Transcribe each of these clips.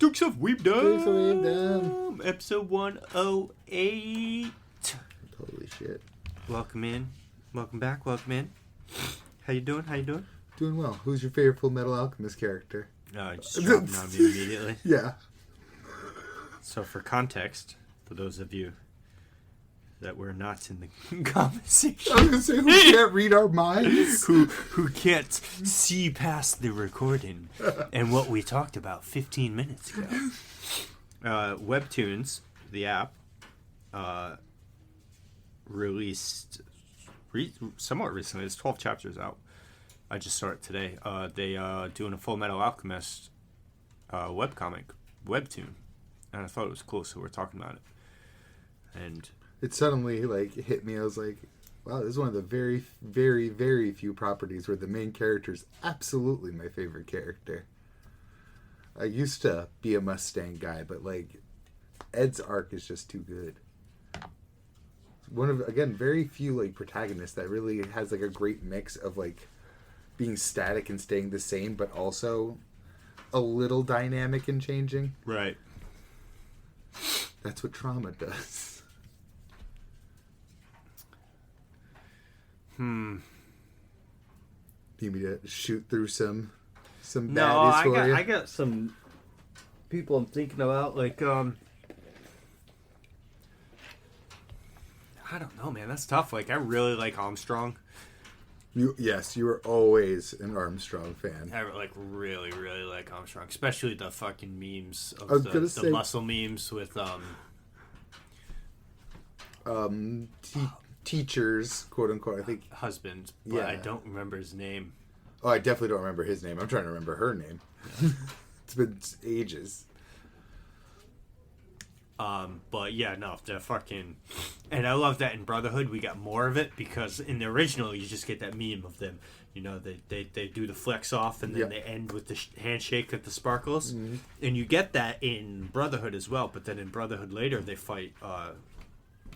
Dukes of Weebdom. Weebdom. Episode 108. Holy shit. Welcome in. Welcome back. Welcome in. How you doing? Doing well. Who's your favorite Full Metal Alchemist character? Just dropping on me immediately. Yeah. So for context, for those of you that were not in the conversation, I was going to say, who can't read our minds? who can't see past the recording and what we talked about 15 minutes ago. Webtoons, the app, released somewhat recently. It's 12 chapters out. I just saw it today. They doing a Full Metal Alchemist webcomic, webtoon, and I thought it was cool, so we're talking about it. And it suddenly hit me. I was like, wow, this is one of the very, very, very few properties where the main character is absolutely my favorite character. I used to be a Mustang guy, but Ed's arc is just too good. One of, again, very few protagonists that really has a great mix of being static and staying the same, but also a little dynamic and changing. right. That's what Trauma does. You need me to shoot through some baddies for you? I got some people I'm thinking about. I don't know, man. That's tough. I really like Armstrong. You were always an Armstrong fan. I really, really like Armstrong, especially the fucking memes I was of gonna the say- muscle memes with Teachers, quote unquote. I think. husband, but Yeah. I don't remember his name. Oh, I definitely don't remember his name. I'm trying to remember her name. It's been ages. But yeah, no, the fucking, and I love that in Brotherhood we got more of it, because in the original you just get that meme of them, they do the flex off and then Yep. they end with the handshake at the sparkles, Mm-hmm. and you get that in Brotherhood as well. But then in Brotherhood later they fight,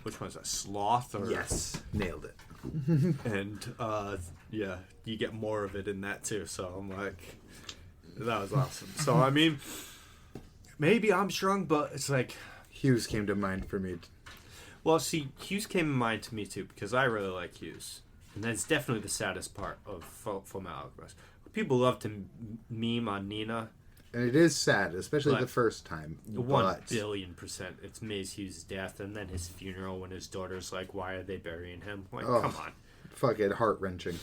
which one's that, Sloth or Yes, nailed it. and yeah, you get more of it in that too. So I'm like, that was awesome. So I mean, maybe Armstrong, but it's like. Hughes came to mind for me. Well, see, Hughes came in mind to me too, because I really like Hughes, and that's definitely the saddest part of Full Metal Alchemist. People love to meme on Nina. And it is sad, especially But the first time. 1,000,000,000%. It's Maze Hughes' death, and then his funeral when his daughter's like, "Why are they burying him?" Come on. Fucking heart-wrenching.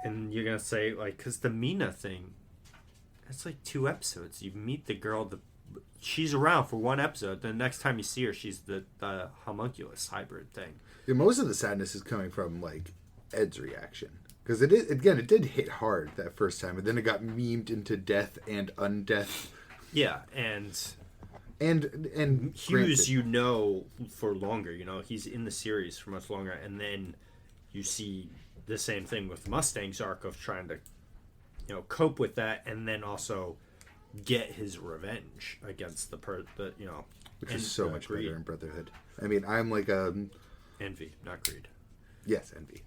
And you're gonna say because the Mina thing, that's 2 episodes. You meet the girl, she's around for 1 episode. The next time you see her, she's the homunculus hybrid thing. Yeah, most of the sadness is coming from Ed's reaction, because it did hit hard that first time, and then it got memed into death and undeath. Yeah, and Hughes, Hughes, for longer. He's in the series for much longer, and then you see the same thing with Mustang's arc of trying to, cope with that, and then also get his revenge against which is so much greed. better in Brotherhood. I mean, I'm Envy, not greed. yes, envy,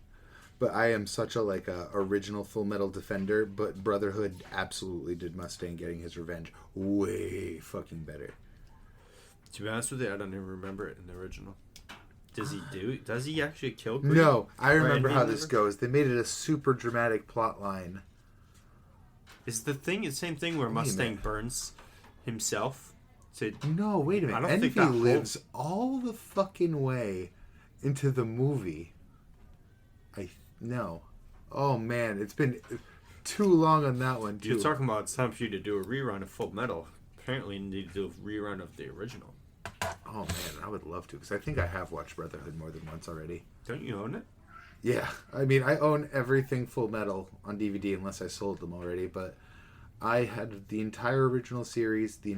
but I am such a original Full Metal defender. But Brotherhood absolutely did Mustang getting his revenge way fucking better. To be honest with you, I don't even remember it in the original. Does he actually kill Greed? No, I remember Envy how this goes. They made it a super dramatic plot line. Is the same thing where Wait a Mustang minute. burns himself to... No, wait a minute. I don't Envy think that lives all the fucking way into the movie. No. Oh man, it's been too long on that one too. You're talking about it's time for you to do a rerun of Full Metal. Apparently you need to do a rerun of the original. Oh man, I would love to, because I think I have watched Brotherhood more than once already. Don't you own it? Yeah, I mean, I own everything Full Metal on DVD unless I sold them already, but I had the entire original series, the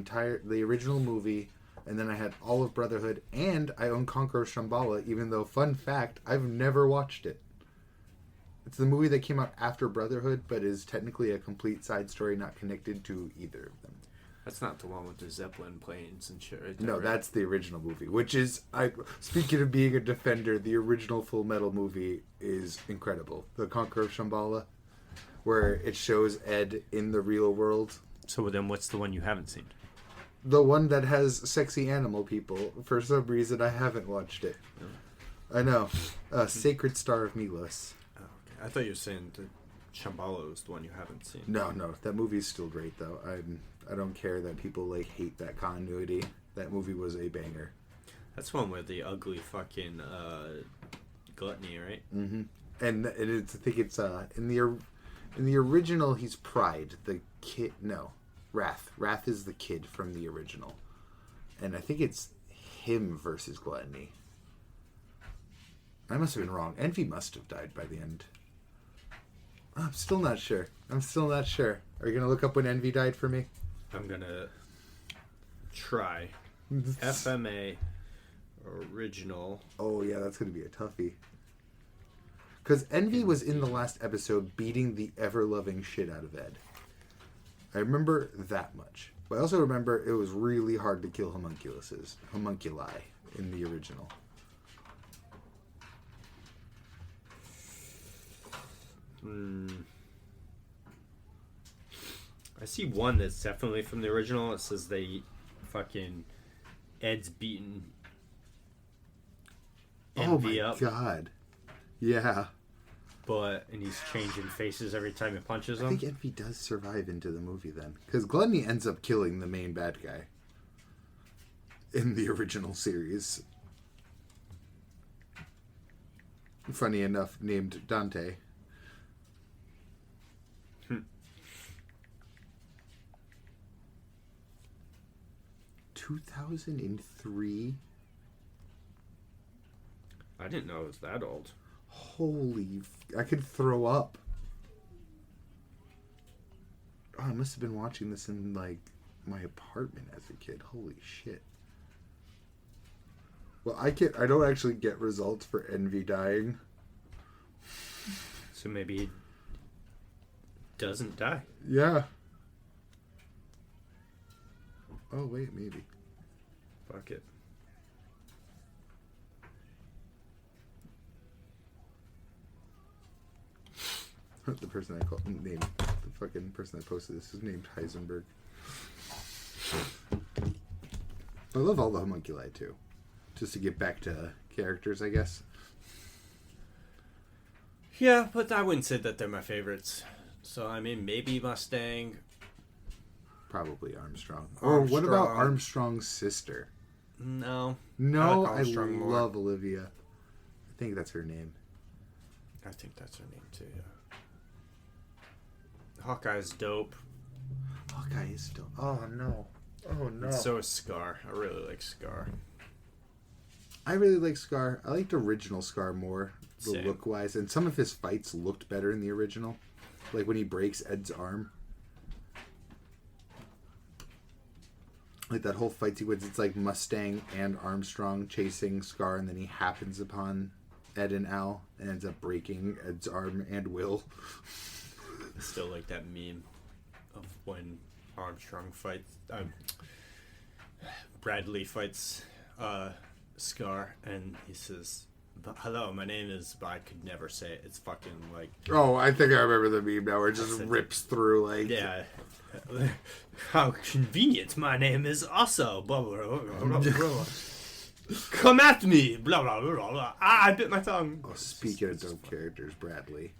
original movie, and then I had all of Brotherhood, and I own Conqueror of Shambhala, even though, fun fact, I've never watched it. It's the movie that came out after Brotherhood, but is technically a complete side story not connected to either of them. That's not the one with the Zeppelin planes and shit, right? No, that's the original movie, which is, speaking of being a defender, the original Full Metal movie is incredible. The Conqueror of Shambhala, where it shows Ed in the real world. So then what's the one you haven't seen? The one that has sexy animal people. For some reason, I haven't watched it. I know. Sacred Star of Milos. Oh, okay. I thought you were saying the Shambhala is the one you haven't seen. No. That movie's still great, though. I don't care that people, like, hate that continuity. That movie was a banger. That's one with the ugly fucking gluttony, right? Mm-hmm. And it's, I think it's in the original he's Pride, the kid. No, Wrath. Wrath is the kid from the original, and I think it's him versus Gluttony. I must have been wrong. Envy must have died by the end. I'm still not sure. Are you gonna look up when Envy died for me? I'm gonna try. FMA original. Oh yeah, that's gonna be a toughie. Because Envy was in the last episode beating the ever-loving shit out of Ed. I remember that much. But I also remember it was really hard to kill homunculi in the original. I see one that's definitely from the original. It says Ed's beaten Envy up. Oh my god. Yeah. And he's changing faces every time he punches him. I think Envy does survive into the movie then. Because Gluttony ends up killing the main bad guy in the original series. Funny enough, named Dante. 2003? I didn't know it was that old. I could throw up. Oh, I must have been watching this in, like, my apartment as a kid. Holy shit. Well, I don't actually get results for Envy dying. So maybe he doesn't die. Yeah. Oh, wait, maybe. Fuck it. The person I called named the fucking person that posted this is named Heisenberg. I love all the homunculi too. Just to get back to characters, I guess. Yeah, but I wouldn't say that they're my favorites. So I mean, maybe Mustang. Probably Armstrong. Or what about Armstrong's sister? No. No, I love Olivia. I think that's her name. I think that's her name too, yeah. Hawkeye's dope. Hawkeye is dope. Oh, no. Oh, no. And so is Scar. I really like Scar. I really like Scar. I liked original Scar more, look-wise. And some of his fights looked better in the original. Like when he breaks Ed's arm. Like that whole fight sequence, it's like Mustang and Armstrong chasing Scar, and then he happens upon Ed and Al and ends up breaking Ed's arm and Will. I still like that meme of when Armstrong fights... Bradley fights Scar, and he says, "Hello, my name is..." But I could never say it. It's fucking like... Oh, I think I remember the meme now where it just rips through, like... Yeah. How convenient. My name is also... Blah, blah, blah, blah, blah. Come at me! Blah, blah, blah, blah. Ah, I bit my tongue. Oh, speaking of dope characters, Bradley.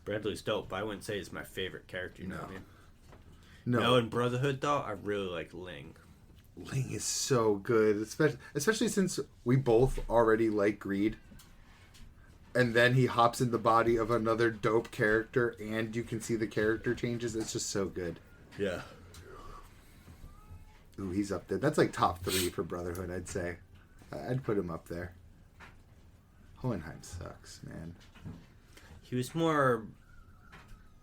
Bradley's dope, but I wouldn't say he's my favorite character, you know what I mean? No, in Brotherhood, though, I really like Ling. Ling is so good, especially since we both already like Greed. And then he hops in the body of another dope character, and you can see the character changes. It's just so good. Yeah. Ooh, he's up there. That's like top 3 for Brotherhood, I'd say. I'd put him up there. Hohenheim sucks, man. He was more...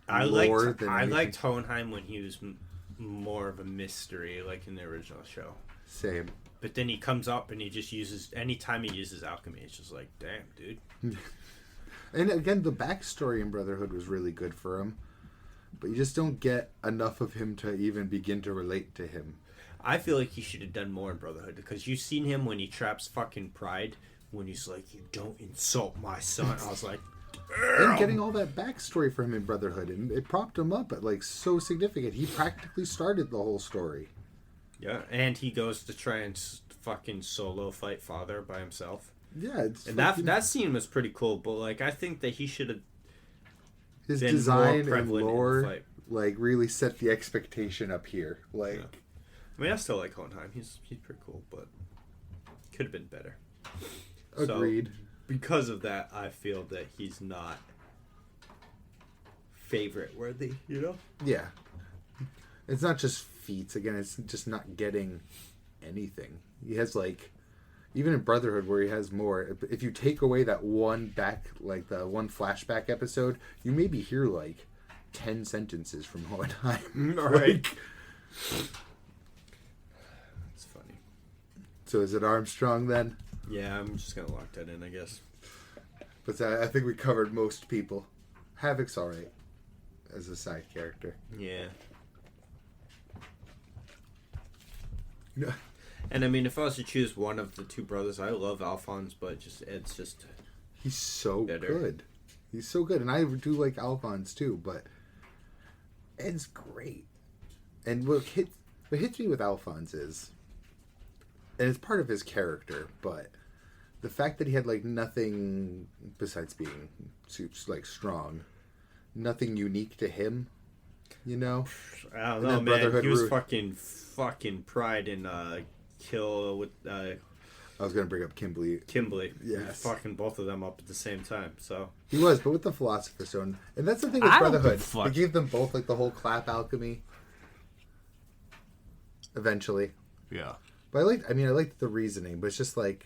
I liked Hohenheim when he was more of a mystery, like in the original show. Same. But then he comes up and he just uses... Anytime he uses alchemy, it's just like, damn, dude. And again, the backstory in Brotherhood was really good for him. But you just don't get enough of him to even begin to relate to him. I feel like he should have done more in Brotherhood, because you've seen him when he traps fucking Pride, when he's like, "You don't insult my son." I was like... And getting all that backstory for him in Brotherhood, and it propped him up at like so significant. He practically started the whole story. Yeah, and he goes to try and fucking solo fight Father by himself. Yeah, it's And that scene was pretty cool, but like I think that he should have his been design more and prevalent in the lore fight. like really set the expectation up here. Like, Yeah. I mean, I still like Hohenheim. He's pretty cool, but could have been better. agreed. So, because of that, I feel that he's not favorite worthy. You know? Yeah, it's not just feats. Again, it's just not getting anything. He has like, even in Brotherhood where he has more. If you take away that one like the one flashback episode, you maybe hear like 10 sentences from Hohenheim. Right. It's funny. So is it Armstrong then? Yeah, I'm just gonna lock that in, I guess. But I think we covered most people. Havoc's alright as a side character. Yeah. Yeah. And I mean, if I was to choose one of the two brothers, I love Alphonse, but Ed's just He's so better. good. He's so good. And I do like Alphonse too, but Ed's great. And what hits me with Alphonse is, and it's part of his character, but the fact that he had like nothing besides being like strong, nothing unique to him, you know? I don't And know, then man. Brotherhood He was Root. fucking pride in kill with I was gonna bring up Kimberly. Kimberly. Yes. He was fucking both of them up at the same time. So He was, but with the Philosopher's Stone, and that's the thing with I don't give Brotherhood. a fuck. They gave them both like the whole clap alchemy. Eventually, yeah. but I liked the reasoning, but it's just like,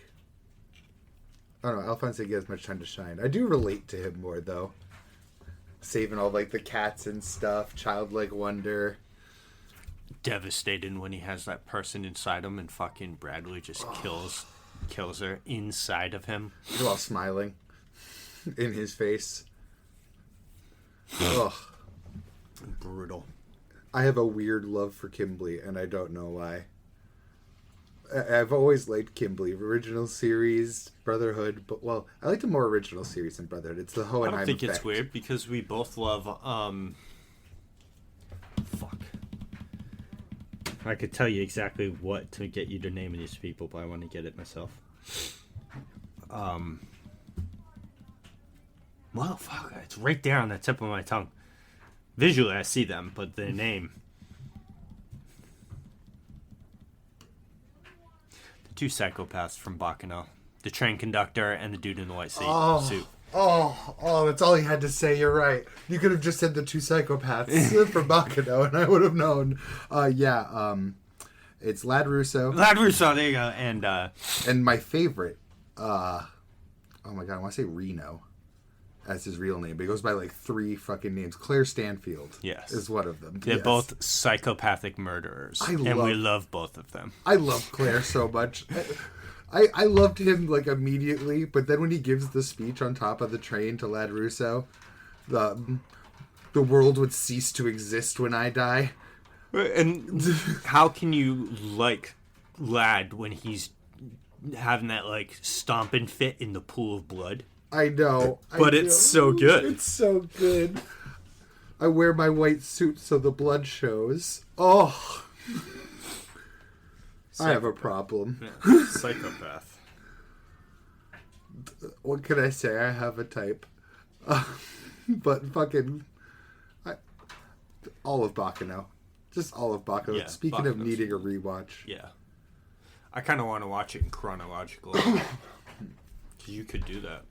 I don't know. Alphonse didn't get as much time to shine. I do relate to him more though. Saving all like the cats and stuff, childlike wonder. Devastated when he has that person inside him, and fucking Bradley just kills her inside of him. While smiling in his face. Ugh. Brutal. I have a weird love for Kimberly, and I don't know why. I've always liked Kimberly. Original series, Brotherhood, but well, I like the more original series than Brotherhood. It's the Hohenheim I don't think effect. it's weird because we both love fuck. I could tell you exactly what to get you to name these people, but I want to get it myself. Well, fuck, it's right there on the tip of my tongue. Visually, I see them, but their name. The two psychopaths from Baccano. The train conductor and the dude in the white suit. Oh, that's all he had to say. You're right. You could have just said the two psychopaths from Baccano, and I would have known. It's Lad Russo. Lad Russo, there you go. And my favorite, oh my god, I want to say Reno as his real name, but he goes by like 3 fucking names. Claire Stanfield is one of them. They're both psychopathic murderers. We love both of them. I love Claire so much. I loved him like immediately, but then when he gives the speech on top of the train to Lad Russo, the world would cease to exist when I die. And how can you like Lad when he's having that like stomping fit in the pool of blood? I know. But it's so good. It's so good. I wear my white suit so the blood shows. Oh. I have a problem. Yeah. Psychopath. What can I say? I have a type. But fucking... all of Baccano. Just all of Baccano. Yeah, Speaking of Baccano's needing a rewatch. Yeah. I kind of want to watch it in chronological. Because you could do that.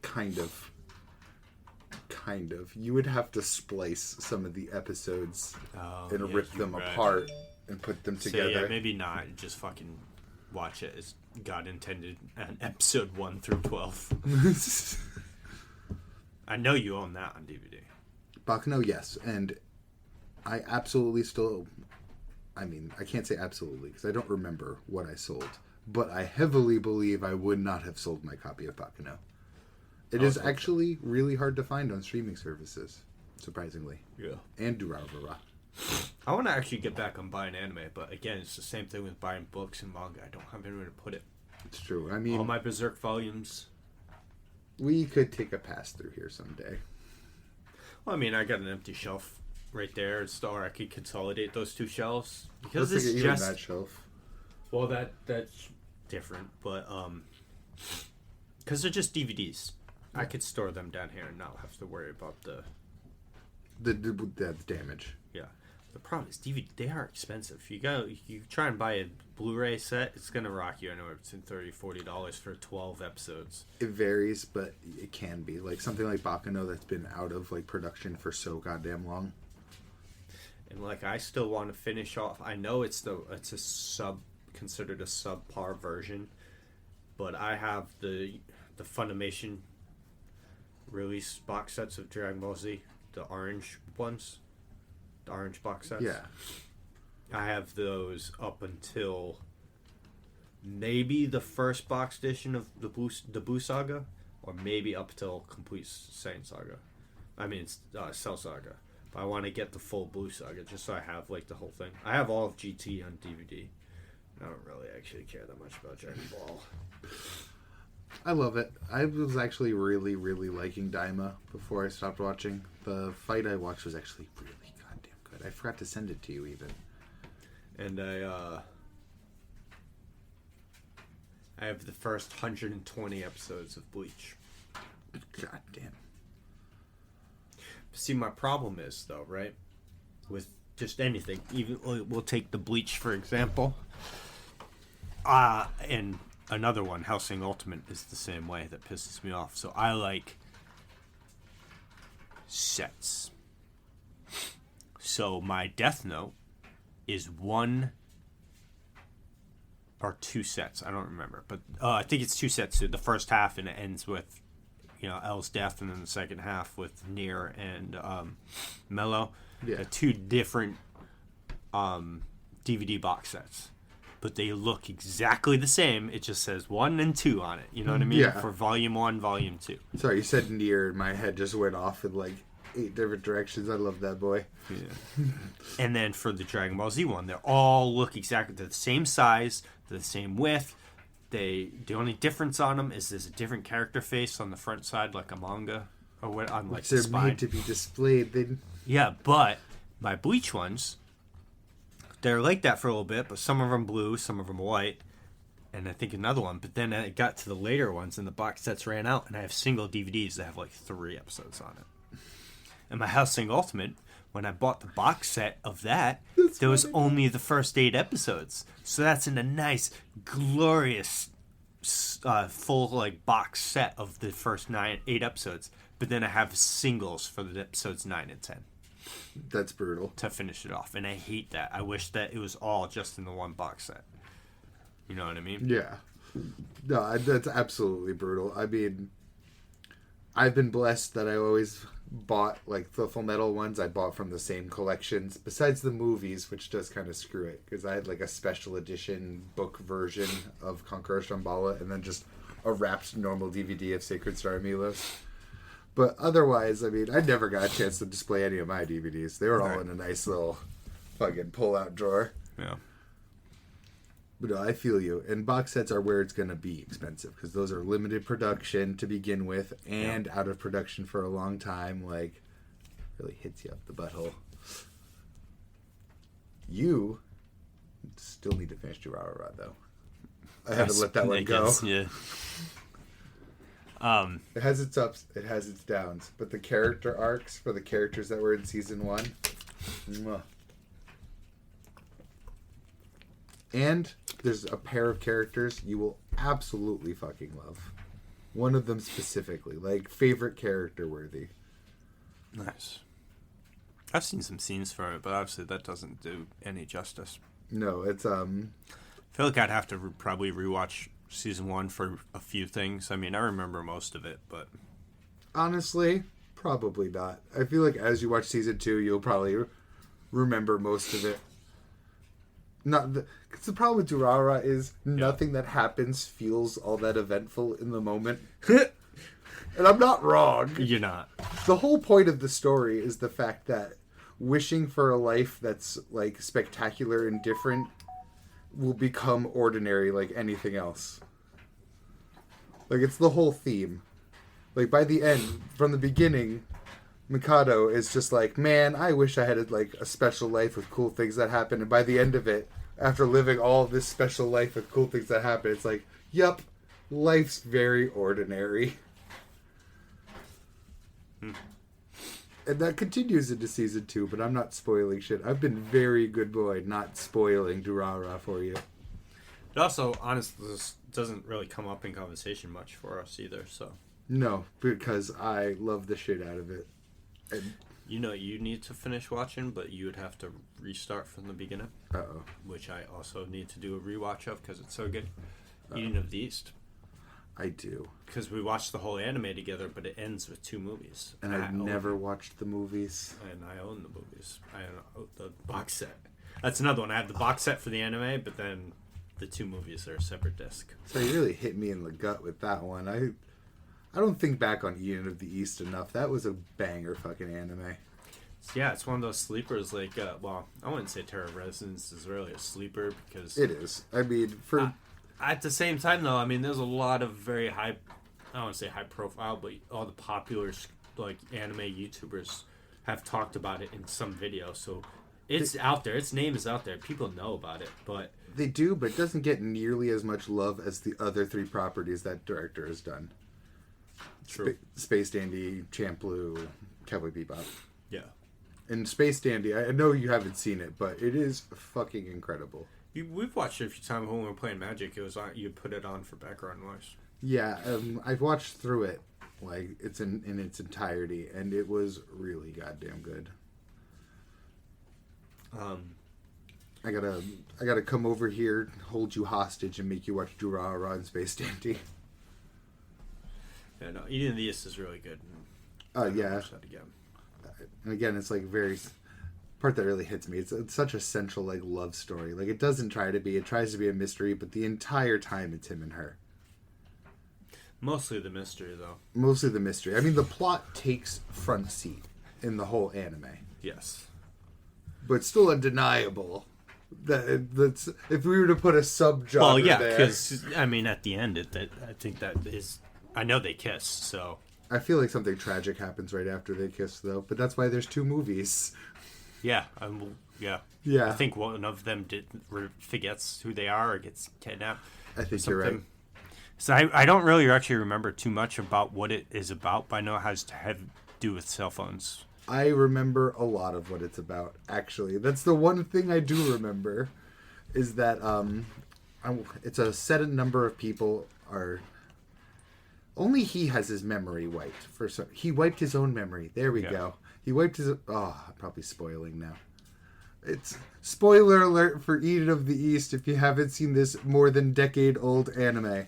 Kind of. You would have to splice some of the episodes and rip them apart and put them together. So, yeah, maybe not. Just fucking watch it as God intended on episode 1 through 12. I know you own that on DVD. Baccano, yes. And I absolutely still... I mean, I can't say absolutely because I don't remember what I sold. But I heavily believe I would not have sold my copy of Baccano. It is actually really hard to find on streaming services, surprisingly. Yeah. And Durarara. I want to actually get back on buying anime, but again, it's the same thing with buying books and manga. I don't have anywhere to put it. It's true. I mean... all my Berserk volumes. We could take a pass through here someday. Well, I mean, I got an empty shelf right there, or I could consolidate those two shelves because Let's it's even just that shelf. well that's different, but because they're just DVDs, I could store them down here and not have to worry about the damage. yeah. The problem is DVD. They are expensive. You try and buy a Blu-ray set, it's gonna rock you anywhere between $30-$40 for 12 episodes. It varies, but it can be like something like Bakano that's been out of like production for so goddamn long. And like I still want to finish off. I know it's considered a subpar version, but I have the Funimation release box sets of Dragon Ball Z, the orange ones. The orange box sets. Yeah. I have those up until maybe the first box edition of the Buu Saga, or maybe up till Complete Saiyan Saga. I mean, Cell Saga. But I want to get the full Buu Saga just so I have like the whole thing. I have all of GT on DVD. I don't really actually care that much about Dragon Ball. I love it. I was actually really, really liking Daima before I stopped watching. The fight I watched was actually really goddamn good. I forgot to send it to you even. And I have the first 120 episodes of Bleach. God damn. See, my problem is, though, right? With just anything. Even we'll take the Bleach, for example. And another one, Hellsing Ultimate, is the same way. That pisses me off. So I like sets. So my Death Note is one or two sets. I don't remember. But I think it's two sets. So the first half, and it ends with L's death, and then the second half with Nier and Mello. Yeah. Two different DVD box sets. But they look exactly the same. It just says 1 and 2 on it. You know what I mean? Yeah. For Volume 1, Volume 2. Sorry, you said Nier, and my head just went off in like 8 different directions. I love that boy. Yeah. And then for the Dragon Ball Z one, they all look exactly the same size, the same width. The only difference on them is there's a different character face on the front side, like a manga, or what on like the They're spine. made to be displayed. Yeah, but my Bleach ones, they're like that for a little bit, but some of them blue, some of them white, and I think another one. But then it got to the later ones, and the box sets ran out, and I have single DVDs that have like 3 episodes on it. And my Hellsing Ultimate, when I bought the box set of that, there was only the first 8 episodes. So that's in a nice, glorious, full like box set of the first 8 episodes. But then I have singles for the episodes 9 and 10. That's brutal. To finish it off. And I hate that. I wish that it was all just in the one box set. You know what I mean? Yeah. No, that's absolutely brutal. I mean, I've been blessed that I always bought like the Full Metal ones. I bought from the same collections besides the movies, which does kind of screw it because I had like a special edition book version of Conqueror Shambhala and then just a wrapped normal DVD of Sacred Star Milos. But otherwise, I mean, I never got a chance to display any of my DVDs. They were all in a nice little fucking pull-out drawer. Yeah. But no, I feel you. And box sets are where it's going to be expensive because those are limited production to begin with and out of production for a long time. Like, really hits you up the butthole. You still need to finish Durarara, though. I haven't let that one go. Yeah. It has its ups, it has its downs. But the character arcs for the characters that were in Season 1... Mwah. And there's a pair of characters you will absolutely fucking love. One of them specifically. Like, favorite character worthy. Nice. I've seen some scenes for it, but obviously that doesn't do any justice. No, it's, I feel like I'd have to probably rewatch Season 1 for a few things. I mean, I remember most of it, but... Honestly, probably not. I feel like as you watch Season 2, you'll probably remember most of it. Because the problem with Durarara is nothing that happens feels all that eventful in the moment. And I'm not wrong. You're not. The whole point of the story is the fact that wishing for a life that's like spectacular and different will become ordinary like anything else. Like, it's the whole theme. Like, by the end, from the beginning, Mikado is just like, man, I wish I had like a special life with cool things that happen. And by the end of it, after living all this special life with cool things that happen, it's like, yup, life's very ordinary. And that continues into season 2, but I'm not spoiling shit. I've been very good boy not spoiling Durarara for you. It also, honestly, this doesn't really come up in conversation much for us either, so. No, because I love the shit out of it. And, you know, you need to finish watching, but you would have to restart from the beginning. uh-oh. Which I also need to do a rewatch of because it's so good. Eden of the East. I do. Because we watched the whole anime together, but it ends with 2 movies. And I've never watched the movies. And I own the movies. I own the box set. That's another one. I have the box set for the anime, but then the 2 movies are a separate disc. So you really hit me in the gut with that one. I don't think back on Eden of the East enough. That was a banger fucking anime. Yeah, it's one of those sleepers. Like, well, I wouldn't say Terror Resonance is really a sleeper because it is. I mean, for at the same time, though, I mean, there's a lot of very high. I don't want to say high profile, but all the popular like anime YouTubers have talked about it in some video. So it's out there. Its name is out there. People know about it, but they do. But it doesn't get nearly as much love as the other 3 properties that director has done. True. Space Dandy, Champloo, Cowboy Bebop. Yeah. And Space Dandy, I know you haven't seen it, but it is fucking incredible. We've watched it a few times when we were playing Magic. It was on. You put it on for background noise. Yeah, I've watched through it, like it's in its entirety, and it was really goddamn good. I gotta come over here, hold you hostage, and make you watch Durarara and Space Dandy. Yeah, no, Eden of the East is really good. Yeah. Watch that again. And again, it's like very part that really hits me. It's such a central like love story. Like it doesn't try to be. It tries to be a mystery, but the entire time it's him and her. Mostly the mystery, though. Mostly the mystery. I mean, the plot takes front seat in the whole anime. Yes. But still undeniable. That's if we were to put a subgenre there. Well, yeah, because I mean, at the end, I think that is. I know they kiss, so. I feel like something tragic happens right after they kiss, though. But that's why there's 2 movies. Yeah, yeah. I think one of them forgets who they are or gets kidnapped. I think you're right. So I don't really actually remember too much about what it is about, but I know it has to have do with cell phones. I remember a lot of what it's about, actually. That's the one thing I do remember, is that it's a set number of people are... Only he has his memory wiped. He wiped his own memory. There we go. He wiped his... Oh, I'm probably spoiling now. It's spoiler alert for Eden of the East if you haven't seen this more than decade-old anime.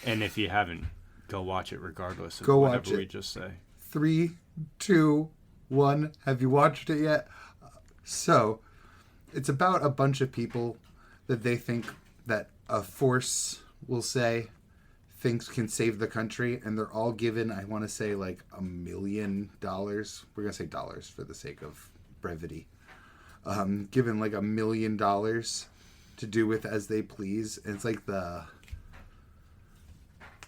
And if you haven't, go watch it regardless of whatever we just say. 3, 2, 1. Have you watched it yet? So, it's about a bunch of people that they think that a force will say thinks can save the country, and they're all given, I want to say, like $1 million. We're going to say dollars for the sake of brevity. Given like $1 million to do with as they please. And it's like I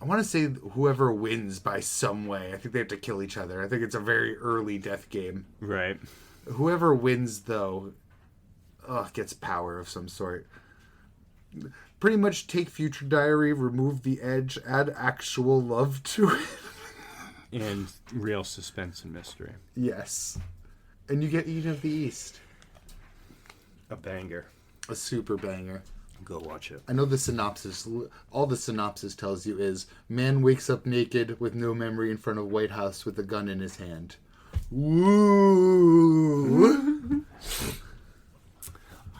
want to say whoever wins by some way. I think they have to kill each other. I think it's a very early death game. Right. Whoever wins, though, gets power of some sort. Pretty much take Future Diary, remove the edge, add actual love to it. And real suspense and mystery. Yes. And you get Eden of the East. A banger. A super banger. Go watch it. I know the synopsis. All the synopsis tells you is man wakes up naked with no memory in front of White House with a gun in his hand. Woo!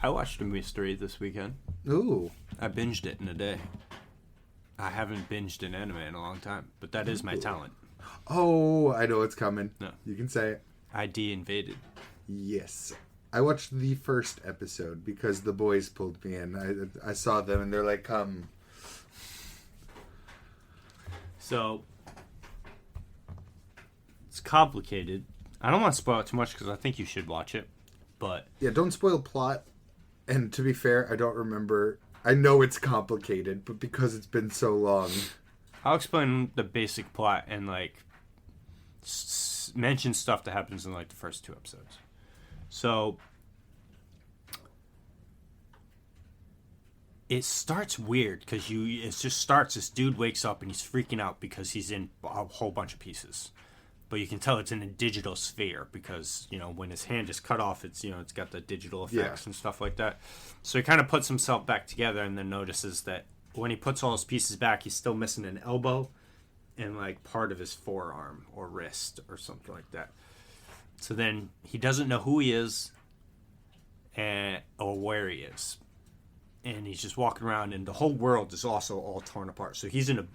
I watched a mystery this weekend. Ooh. I binged it in a day. I haven't binged an anime in a long time, but that is my talent. Oh, I know it's coming. No. You can say it. ID invaded. Yes. I watched the first episode because the boys pulled me in. I saw them and they're like, come. So, it's complicated. I don't want to spoil it too much because I think you should watch it. But yeah, don't spoil plot. And to be fair, I don't remember. I know it's complicated, but because it's been so long. I'll explain the basic plot in like mentions stuff that happens in like the first 2 episodes. So it starts weird because it just starts. This dude wakes up and he's freaking out because he's in a whole bunch of pieces, but you can tell it's in a digital sphere because when his hand is cut off, it's it's got the digital effects and stuff like that. So he kind of puts himself back together and then notices that when he puts all his pieces back, he's still missing an elbow and like part of his forearm or wrist or something like that. So then he doesn't know who he is or where he is. And he's just walking around, and the whole world is also all torn apart. So he's in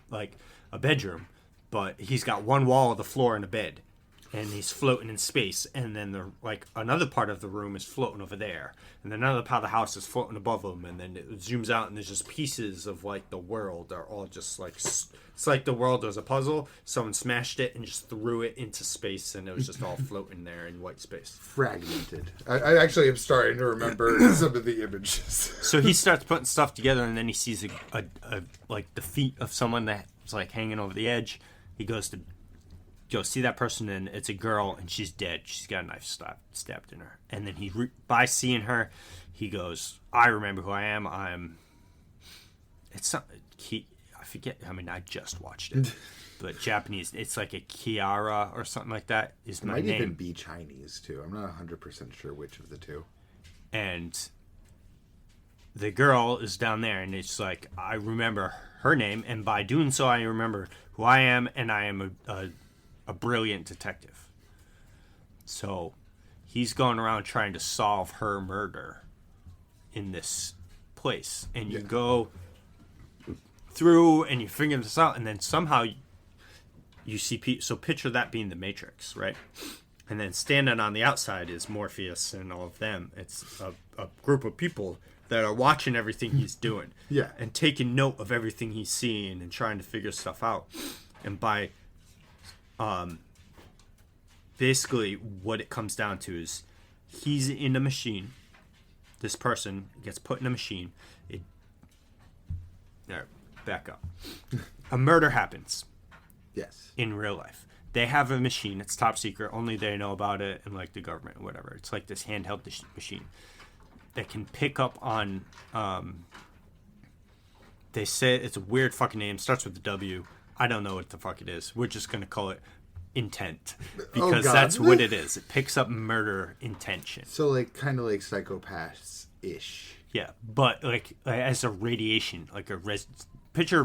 a bedroom, but he's got one wall of the floor and a bed, and he's floating in space. And then another part of the room is floating over there, and then another part of the house is floating above him. And then it zooms out, and there's just pieces of like the world are all just like it's like the world was a puzzle. Someone smashed it and just threw it into space, and it was just all floating there in white space. Fragmented. I actually am starting to remember some of the images. So he starts putting stuff together, and then he sees a like the feet of someone that's like hanging over the edge. He goes to go see that person, and it's a girl, and she's dead. She's got a knife stabbed in her. And then by seeing her, he goes, "I remember who I am. It's not I forget. I mean, I just watched it, but Japanese. It's like a Kiara or something like that. Is my name. Might even be Chinese too. I'm not 100% sure which of the two. And the girl is down there, and it's like I remember her name, and by doing so, I remember who I am, and I am a brilliant detective. So he's going around trying to solve her murder in this place, and you go through and you figure this out, and then somehow you see so picture that being the Matrix, right? And then standing on the outside is Morpheus and all of them. It's a group of people that are watching everything he's doing, and taking note of everything he's seeing and trying to figure stuff out. And by basically what it comes down to is he's in a machine. This person gets put in a machine. Back up. A murder happens. Yes. In real life. They have a machine. It's top secret. Only they know about it, and like the government or whatever. It's like this handheld machine that can pick up on. They say it's a weird fucking name. Starts with a W. I don't know what the fuck it is. We're just gonna call it intent because that's what it is. It picks up murder intention. So like kind of like Psychopaths ish. Yeah, but like as a radiation, like picture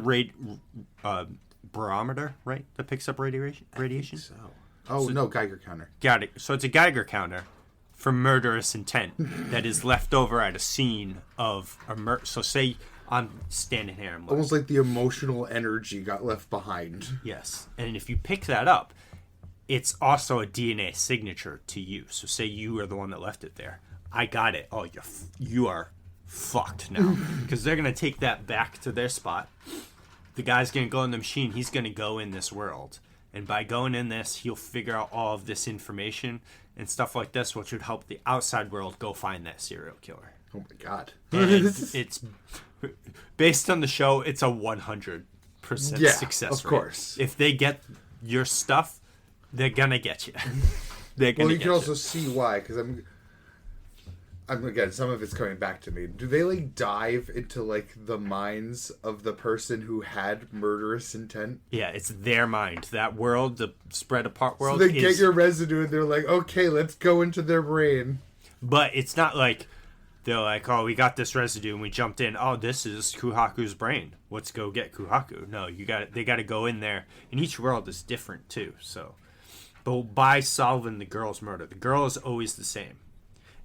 barometer, right? That picks up radiation. I think so. Oh, no, Geiger counter. Got it. So it's a Geiger counter for murderous intent that is left over at a scene of a murder. So say I'm standing here. Almost like the emotional energy got left behind. Yes. And if you pick that up, it's also a DNA signature to you. So say you are the one that left it there. I got it. Oh, you are fucked now. Because they're going to take that back to their spot. The guy's going to go in the machine. He's going to go in this world. And by going in this, he'll figure out all of this information and stuff like this, which would help the outside world go find that serial killer. Oh my God. And it's based on the show, it's a 100% success rate. Of course. If they get your stuff, they're going to get you. They're going to get you. Well, you can also see why, because I'm again, some of it's coming back to me. Do they like dive into like the minds of the person who had murderous intent? Yeah, it's their mind. That world, the spread apart world. So they get your residue and they're like, okay, let's go into their brain. But it's not like they're like, oh, we got this residue and we jumped in. Oh, this is Kuhaku's brain. Let's go get Kuhaku. No, they got to go in there. And each world is different too. So, but by solving the girl's murder, the girl is always the same.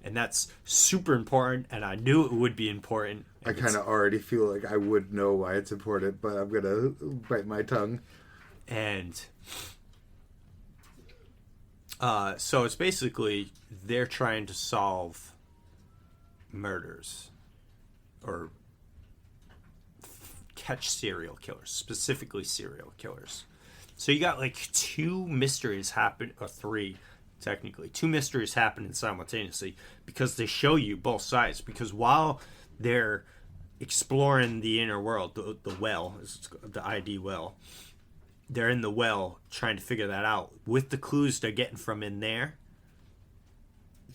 And that's super important, and I knew it would be important. I kind of already feel like I would know why it's important, but I'm going to bite my tongue. And so it's basically they're trying to solve murders or catch serial killers, specifically serial killers. So you got like 2 mysteries happen, or 3 technically. 2 mysteries happening simultaneously because they show you both sides. Because while they're exploring the inner world, the well, the ID well, they're in the well trying to figure that out. With the clues they're getting from in there,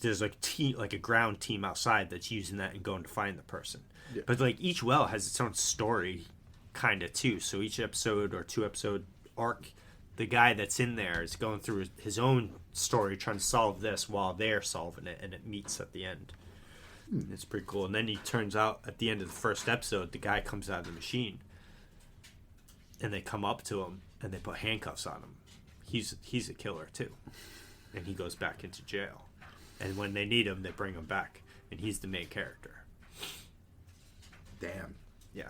there's like a ground team outside that's using that and going to find the person. Yeah. But like each well has its own story, kind of too. So each episode or 2-episode arc, the guy that's in there is going through his own story trying to solve this while they're solving it, and it meets at the end. It's pretty cool. And then he turns out at the end of the first episode, the guy comes out of the machine, and they come up to him and they put handcuffs on him. He's a killer too, and he goes back into jail. And when they need him, they bring him back, and he's the main character. Damn. Yeah.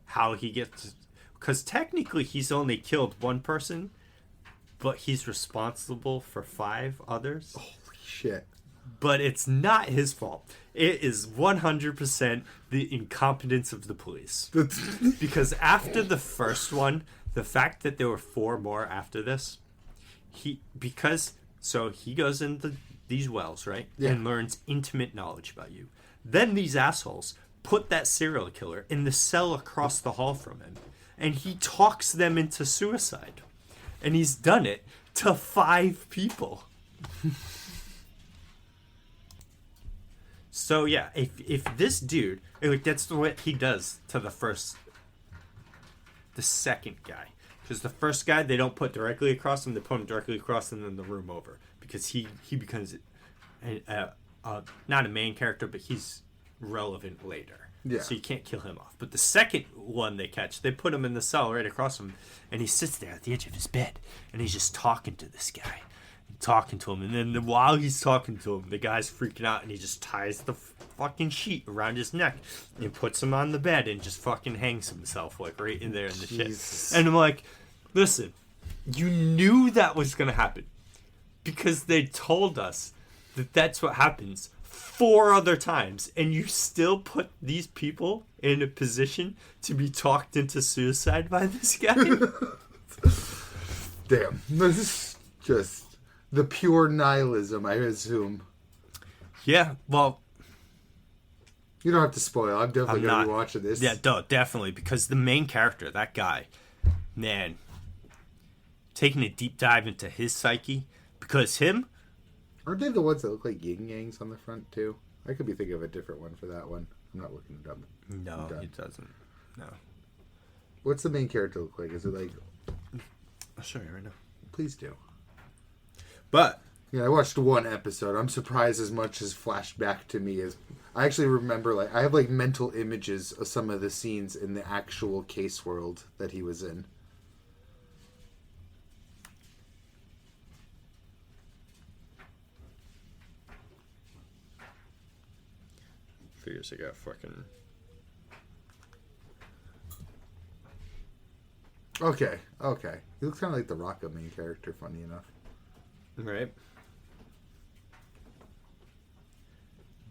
How he gets... Because technically he's only killed one person, but he's responsible for 5 others. Holy shit. But it's not his fault. It is 100% the incompetence of the police. Because after the first one, the fact that there were 4 more after this, so he goes into these wells, right? Yeah. And learns intimate knowledge about you. Then these assholes put that serial killer in the cell across the hall from him, and he talks them into suicide. And he's done it to 5 people. So yeah, if this dude, like, that's what he does to the second guy. Because the first guy, they don't put directly across him, they put him directly across and then the room over. Because he becomes not a main character, but he's relevant later. Yeah. So you can't kill him off. But the second one they catch, they put him in the cell right across him, and he sits there at the edge of his bed, and he's just talking to this guy. Talking to him, and then while he's talking to him, the guy's freaking out, and he just ties the fucking sheet around his neck and puts him on the bed and just fucking hangs himself, like, right in there in the shit. And I'm like, listen, you knew that was gonna happen because they told us that that's what happens 4 other times, and you still put these people in a position to be talked into suicide by this guy. Damn, this is just the pure nihilism, I assume. Yeah, well, you don't have to spoil. I'm definitely going to be watching this. Yeah, definitely, because the main character, that guy, man, taking a deep dive into his psyche, because him... Aren't they the ones that look like yin yangs on the front, too? I could be thinking of a different one for that one. I'm not looking it up. No, it doesn't. No. What's the main character look like? Is it like... I'll show you right now. Please do. But... Yeah, I watched 1 episode. I'm surprised as much as flashed back to me as... I actually remember, like, I have, like, mental images of some of the scenes in the actual case world that he was in. Figures I got fucking... Okay. He looks kind of like the Rocco main character, funny enough. Right.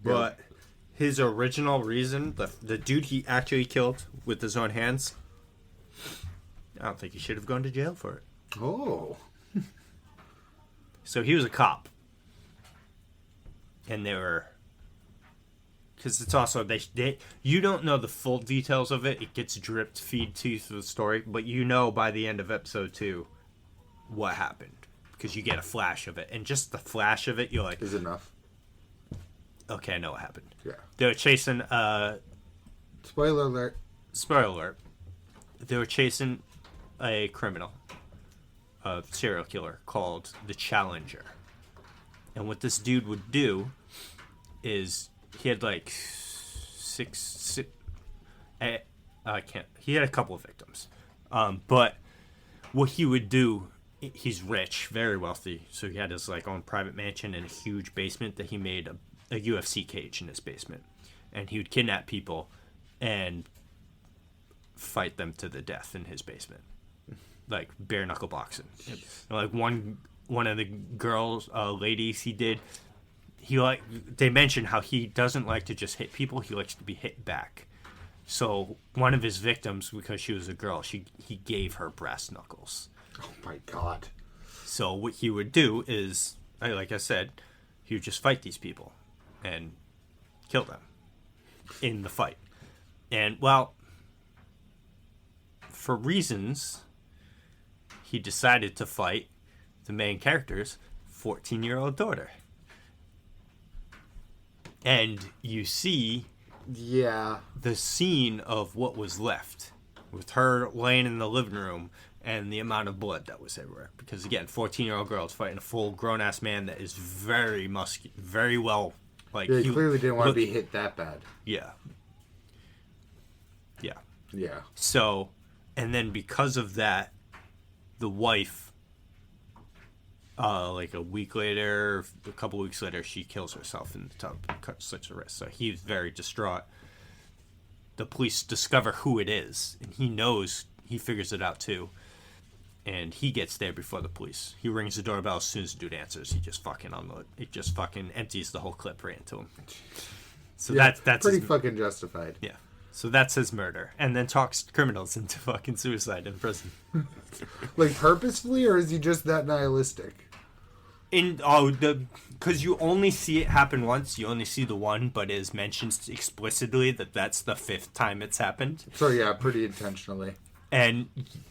But his original reason, the dude he actually killed with his own hands, I don't think he should have gone to jail for it. Oh. So he was a cop. And they were... Because it's also... they you don't know the full details of it. It gets dripped feed to you through the story. But you know by the end of episode 2 what happened. Because you get a flash of it. And just the flash of it, you're like... Is enough. Okay, I know what happened. Yeah. They were chasing... Spoiler alert. Spoiler alert. They were chasing a criminal. A serial killer called the Challenger. And what this dude would do is... He had like six I can't... He had a couple of victims. But what he would do... He's rich, very wealthy, so he had his like own private mansion and a huge basement that he made a UFC cage in his basement, and he would kidnap people and fight them to the death in his basement, like bare knuckle boxing. And, like one of the girls, ladies, they mentioned how he doesn't like to just hit people; he likes to be hit back. So one of his victims, because she was a girl, he gave her brass knuckles. Oh my god. So what he would do is, like I said, he would just fight these people and kill them in the fight. And, well, for reasons, he decided to fight the main character's 14-year-old daughter. And you see the scene of what was left with her laying in the living room and the amount of blood that was everywhere. Because, again, 14-year-old girl is fighting a full grown-ass man that is very muscular, very well... Like, he clearly didn't want to be hit that bad. Yeah. Yeah. Yeah. So, and then because of that, the wife, like a week later, a couple weeks later, she kills herself in the tub, slits her wrist. So he's very distraught. The police discover who it is, and he figures it out too. And he gets there before the police. He rings the doorbell as soon as the dude answers. He just fucking empties the whole clip right into him. So that's pretty fucking justified. Yeah. So that's his murder. And then talks criminals into fucking suicide in prison. Like purposefully, or is he just that nihilistic? Because you only see it happen once. You only see the one, but it is mentioned explicitly that that's the 5th time it's happened. So yeah, pretty intentionally. And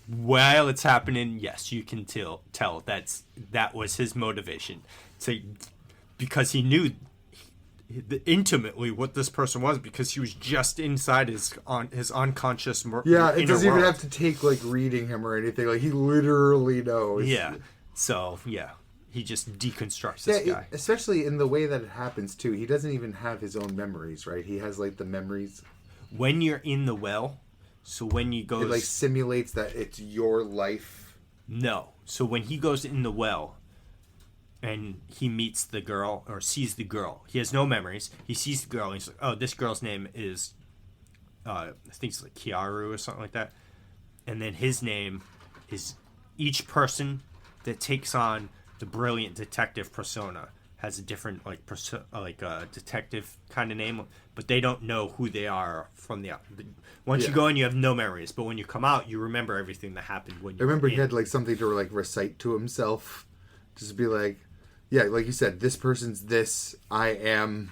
while it's happening, yes, you can tell that was his motivation. Because he knew intimately what this person was, because he was just inside his unconscious it doesn't even have to take like reading him or anything. Like he literally knows. Yeah. So yeah, he just deconstructs this guy. Especially in the way that it happens too. He doesn't even have his own memories, right? He has like the memories when you're in the well. So when you go, it like simulates that it's your life. No. So when he goes in the well and he meets the girl or sees the girl, he has no memories. He sees the girl and he's like, oh, this girl's name is, I think it's like Kiaru or something like that. And then his name is, each person that takes on the brilliant detective persona has a different detective kind of name, but they don't know who they are from the once you go in, you have no memories, but when you come out, you remember everything that happened when you I remember were he had like something to like recite to himself, just be like, yeah, like you said, this person's this, I am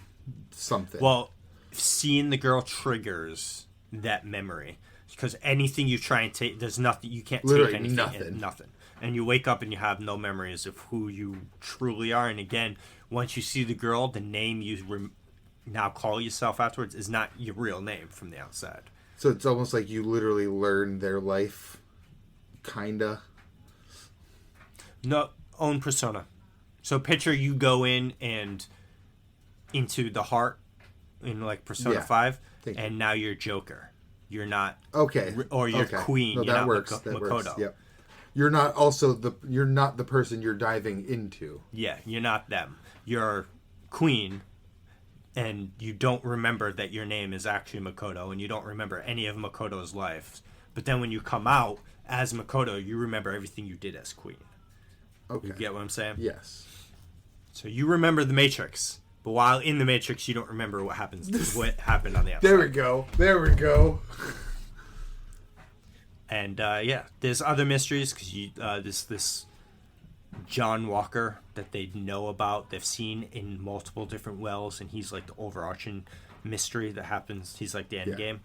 something. Well, seeing the girl triggers that memory, because anything you try and take, there's nothing, you can't literally take anything, nothing. And you wake up and you have no memories of who you truly are. And again, once you see the girl, the name you now call yourself afterwards is not your real name from the outside. So it's almost like you literally learn their life, kinda. No, own persona. So picture you go in and into the heart in like Persona 5, and now you're Joker. You're not... Okay. Or you're Queen. No, you're that not works. Makoto. That works. Yep. You're not the person you're diving into. Yeah, you're not them. You're Queen, and you don't remember that your name is actually Makoto, and you don't remember any of Makoto's life. But then when you come out as Makoto, you remember everything you did as Queen. Okay. You get what I'm saying? Yes. So you remember the Matrix, but while in the Matrix, you don't remember what happened on the outside. There we go. And there's other mysteries because this John Walker that they know about, they've seen in multiple different wells, and he's like the overarching mystery that happens. He's like the end game.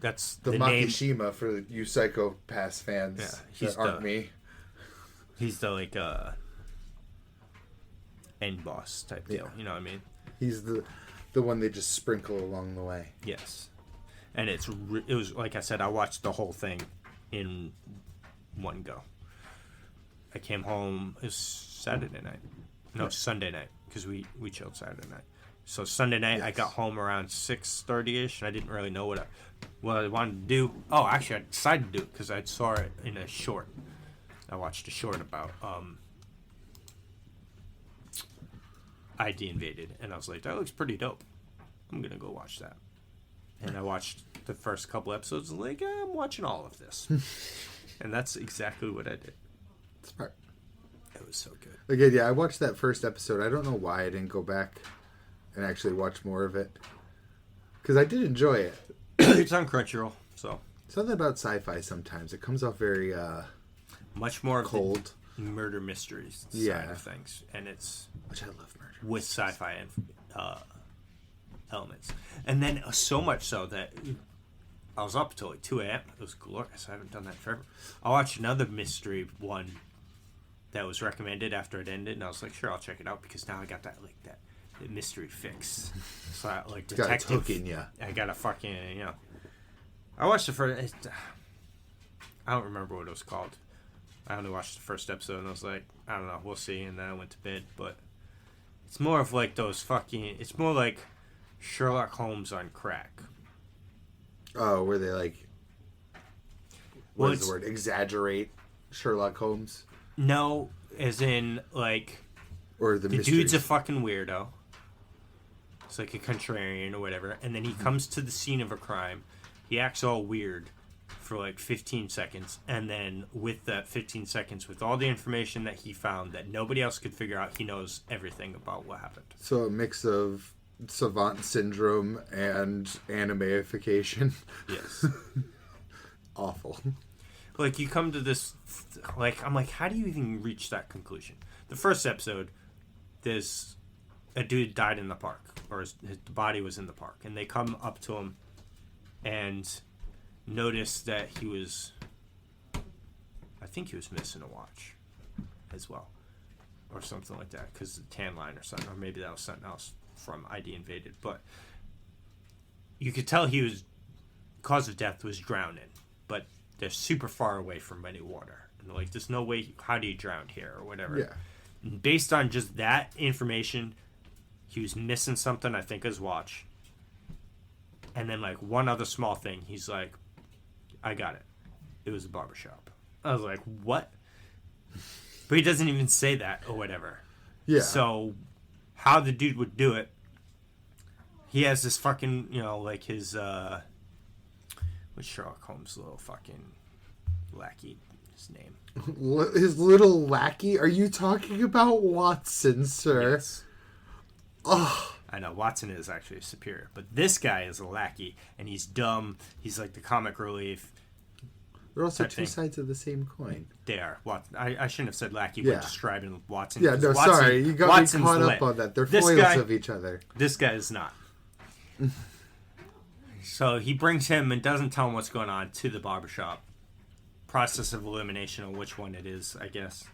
That's the Makishima name. For you Psycho Pass fans that aren't me. He's the like end boss type deal. You know what I mean? He's the one they just sprinkle along the way. Yes. And it was like I said, I watched the whole thing in one go. I came home, it was Saturday night. No, Sunday night, because we chilled Saturday night. So Sunday night, I got home around 6:30ish, and I didn't really know what I wanted to do. Oh, actually, I decided to do it because I saw it in a short. I watched a short about ID Invaded, and I was like, that looks pretty dope. I'm going to go watch that. And I watched the first couple episodes and like, I'm watching all of this. And that's exactly what I did. Smart. It was so good. Again, yeah, I watched that first episode. I don't know why I didn't go back and actually watch more of it. Because I did enjoy it. It's on Crunchyroll, so. Something about sci-fi sometimes. It comes off very much more cold. Of the murder mysteries side of things. And it's... Which I love murder. With sci-fi and elements. And then so much so that I was up till like 2 a.m. It was glorious. I haven't done that forever. I watched another mystery one that was recommended after it ended, and I was like, sure, I'll check it out because now I got that mystery fix. So I, like detective. Got hooking, yeah. I got a fucking I watched the first. I don't remember what it was called. I only watched the first episode, and I was like, I don't know, we'll see. And then I went to bed. But it's more of like those fucking. It's more like Sherlock Holmes on crack. Oh, where they like. What is the word? Exaggerate Sherlock Holmes? No, as in like. Or the dude's a fucking weirdo. It's like a contrarian or whatever, and then he comes to the scene of a crime. He acts all weird for like 15 seconds, and then with that 15 seconds, with all the information that he found that nobody else could figure out, he knows everything about what happened. So a mix of savant syndrome and animeification. Yes. Awful. Like, you come to this, like, I'm like, how do you even reach that conclusion? The first episode, there's a dude died in the park, or his body was in the park, and they come up to him and notice that he was, I think he was missing a watch as well, or something like that, because the tan line or something, or maybe that was something else from ID Invaded, but you could tell he was, cause of death was drowning, but they're super far away from any water, and like, there's no way, how do you drown here, or whatever. Yeah. And based on just that information, he was missing something, I think his watch, and then like one other small thing, he's like, I got it. It was a barbershop. I was like, what? But he doesn't even say that or whatever. Yeah. So how the dude would do it, he has this fucking, like his, what's Sherlock Holmes' little fucking lackey, his name? His little lackey? Are you talking about Watson, sir? Yes. Oh. I know, Watson is actually superior. But this guy is a lackey, and he's dumb. He's like the comic relief. They're also two sides of the same coin. They are. Watson. I shouldn't have said lackey when describing Watson. Yeah, no, Watson, sorry. You got Watson's me caught lit. up on that. They're this foils guy, of each other. This guy is not. So he brings him and doesn't tell him what's going on to the barbershop. Process of elimination of which one it is, I guess.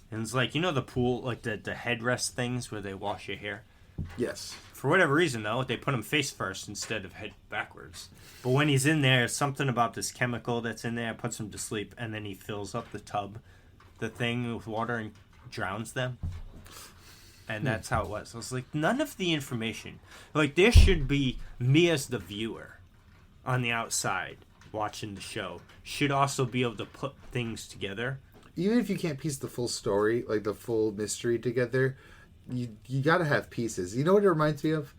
And it's like, the pool, like the headrest things where they wash your hair? Yes. For whatever reason, though, they put him face first instead of head backwards. But when he's in there, something about this chemical that's in there puts him to sleep, and then he fills up the tub, the thing with water, and drowns them. And that's how it was. I was like, none of the information. Like, there should be me as the viewer on the outside watching the show should also be able to put things together. Even if you can't piece the full story, like the full mystery together, you gotta have pieces. You know what it reminds me of?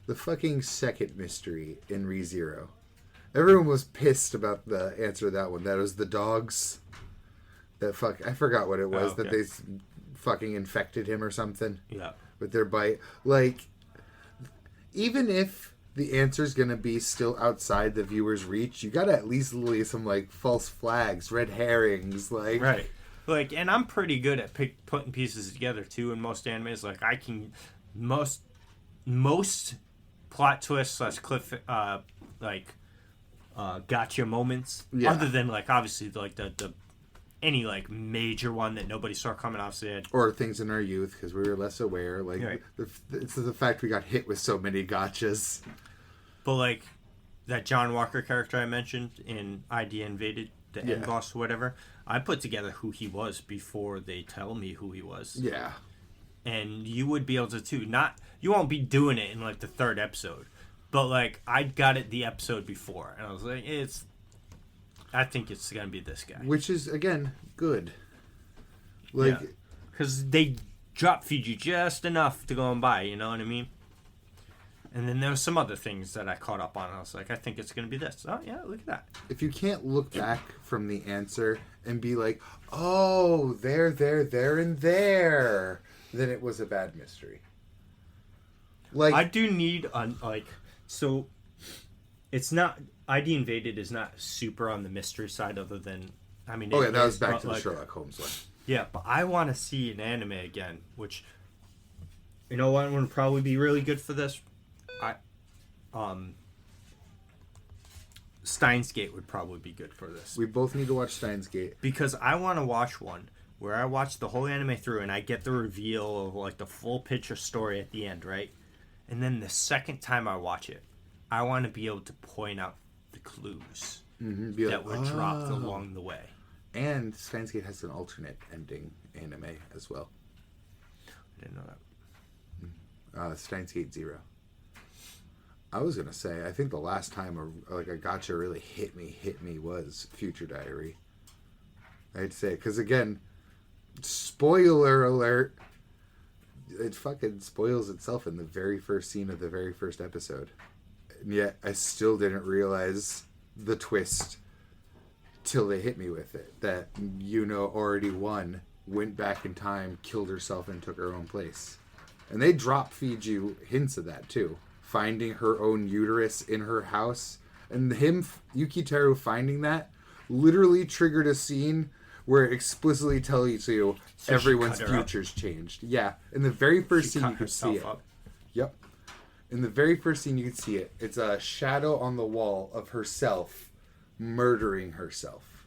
The fucking second mystery in ReZero. Everyone was pissed about the answer to that one. That was the dogs. I forgot what it was. That they fucking infected him or something. Yeah. With their bite. Like, even if the answer's gonna be still outside the viewer's reach, you gotta at least lay some, like, false flags, red herrings, like... Right. Like, and I'm pretty good at putting pieces together, too, in most animes. Like, I can... Most plot twists / cliff... gotcha moments. Yeah. Other than, like, obviously, like, the any, like, major one that nobody saw coming off the head. Or things in our youth, because we were less aware. Like, right. It's the fact we got hit with so many gotchas. But, like, that John Walker character I mentioned in ID Invaded, the end boss or whatever, I put together who he was before they tell me who he was. Yeah. And you would be able to, too. You won't be doing it in, like, the third episode. But, like, I got it the episode before. And I was like, I think it's going to be this guy. Which is, again, good. Like, because they drop feed you just enough to go on by, you know what I mean? And then there were some other things that I caught up on. I was like, I think it's going to be this. Oh, yeah, look at that. If you can't look back from the answer and be like, oh, there, and there, then it was a bad mystery. Like, I do need, so it's not, ID Invaded is not super on the mystery side other than, I mean. Okay, that was back to the Sherlock Holmes one. Yeah, but I want to see an anime again, which, you know what would probably be really good for this? Steins Gate would probably be good for this. We both need to watch Steins Gate. Because I want to watch one where I watch the whole anime through and I get the reveal of like the full picture story at the end, right? And then the second time I watch it, I want to be able to point out the clues that were dropped along the way. And Steins Gate has an alternate ending anime as well. I didn't know that. Steins Gate 0. I was gonna say, I think the last time a gacha really hit me was Future Diary. I'd say, because again, spoiler alert, it fucking spoils itself in the very first scene of the very first episode. And yet, I still didn't realize the twist till they hit me with it. That Yuno already won, went back in time, killed herself, and took her own place. And they feed you hints of that too. Finding her own uterus in her house. And Yukiteru finding that, literally triggered a scene where it explicitly tells you everyone's future's changed. Yeah. In the very first scene you could see it. Yep. In the very first scene you could see it. It's a shadow on the wall of herself murdering herself.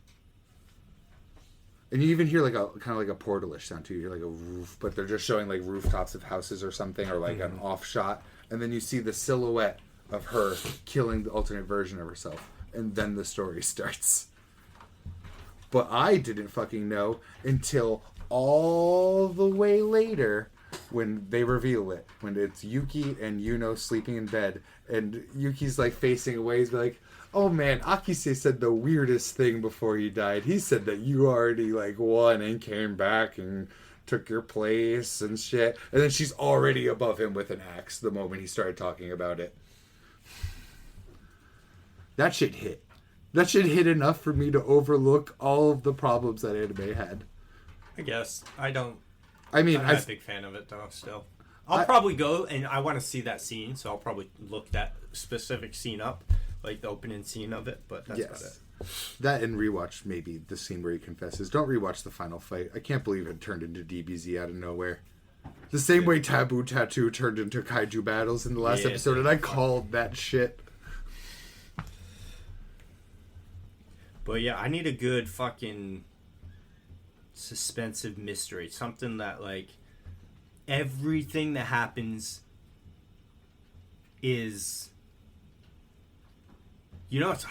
And you even hear like a kind of like a portalish sound too. You hear like a roof, but they're just showing like rooftops of houses or something, or like an off shot. And then you see the silhouette of her killing the alternate version of herself. And then the story starts. But I didn't fucking know until all the way later when they reveal it. When it's Yuki and Yuno sleeping in bed. And Yuki's like facing away. He's like, oh man, Akise said the weirdest thing before he died. He said that you already like won and came back and took your place and shit. And then she's already above him with an axe the moment he started talking about it. That shit hit. That shit hit enough for me to overlook all of the problems that anime had. I guess. I'm not a big fan of it though, still. I'll probably go, and I want to see that scene, so I'll probably look that specific scene up, like the opening scene of it, but that's about it. That and rewatch maybe the scene where he confesses. Don't rewatch the final fight. I can't believe it turned into DBZ out of nowhere. The same way Taboo Tattoo turned into kaiju battles in the last episode, and I called that shit. But yeah, I need a good fucking suspensive mystery. Something that like everything that happens is, you know, it's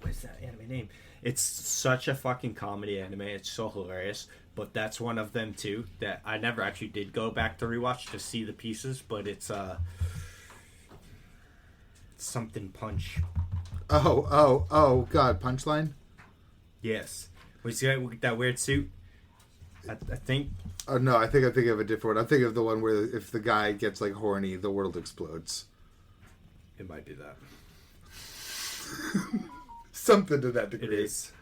what's that anime name? It's such a fucking comedy anime. It's so hilarious. But that's one of them too that I never actually did go back to rewatch to see the pieces. But it's something Punch. Oh God, Punchline? Yes. Was he with that weird suit? I think. Oh no, I think of a different one. I'm thinking of the one where if the guy gets like horny, the world explodes. It might be that. Something to that degree. It is.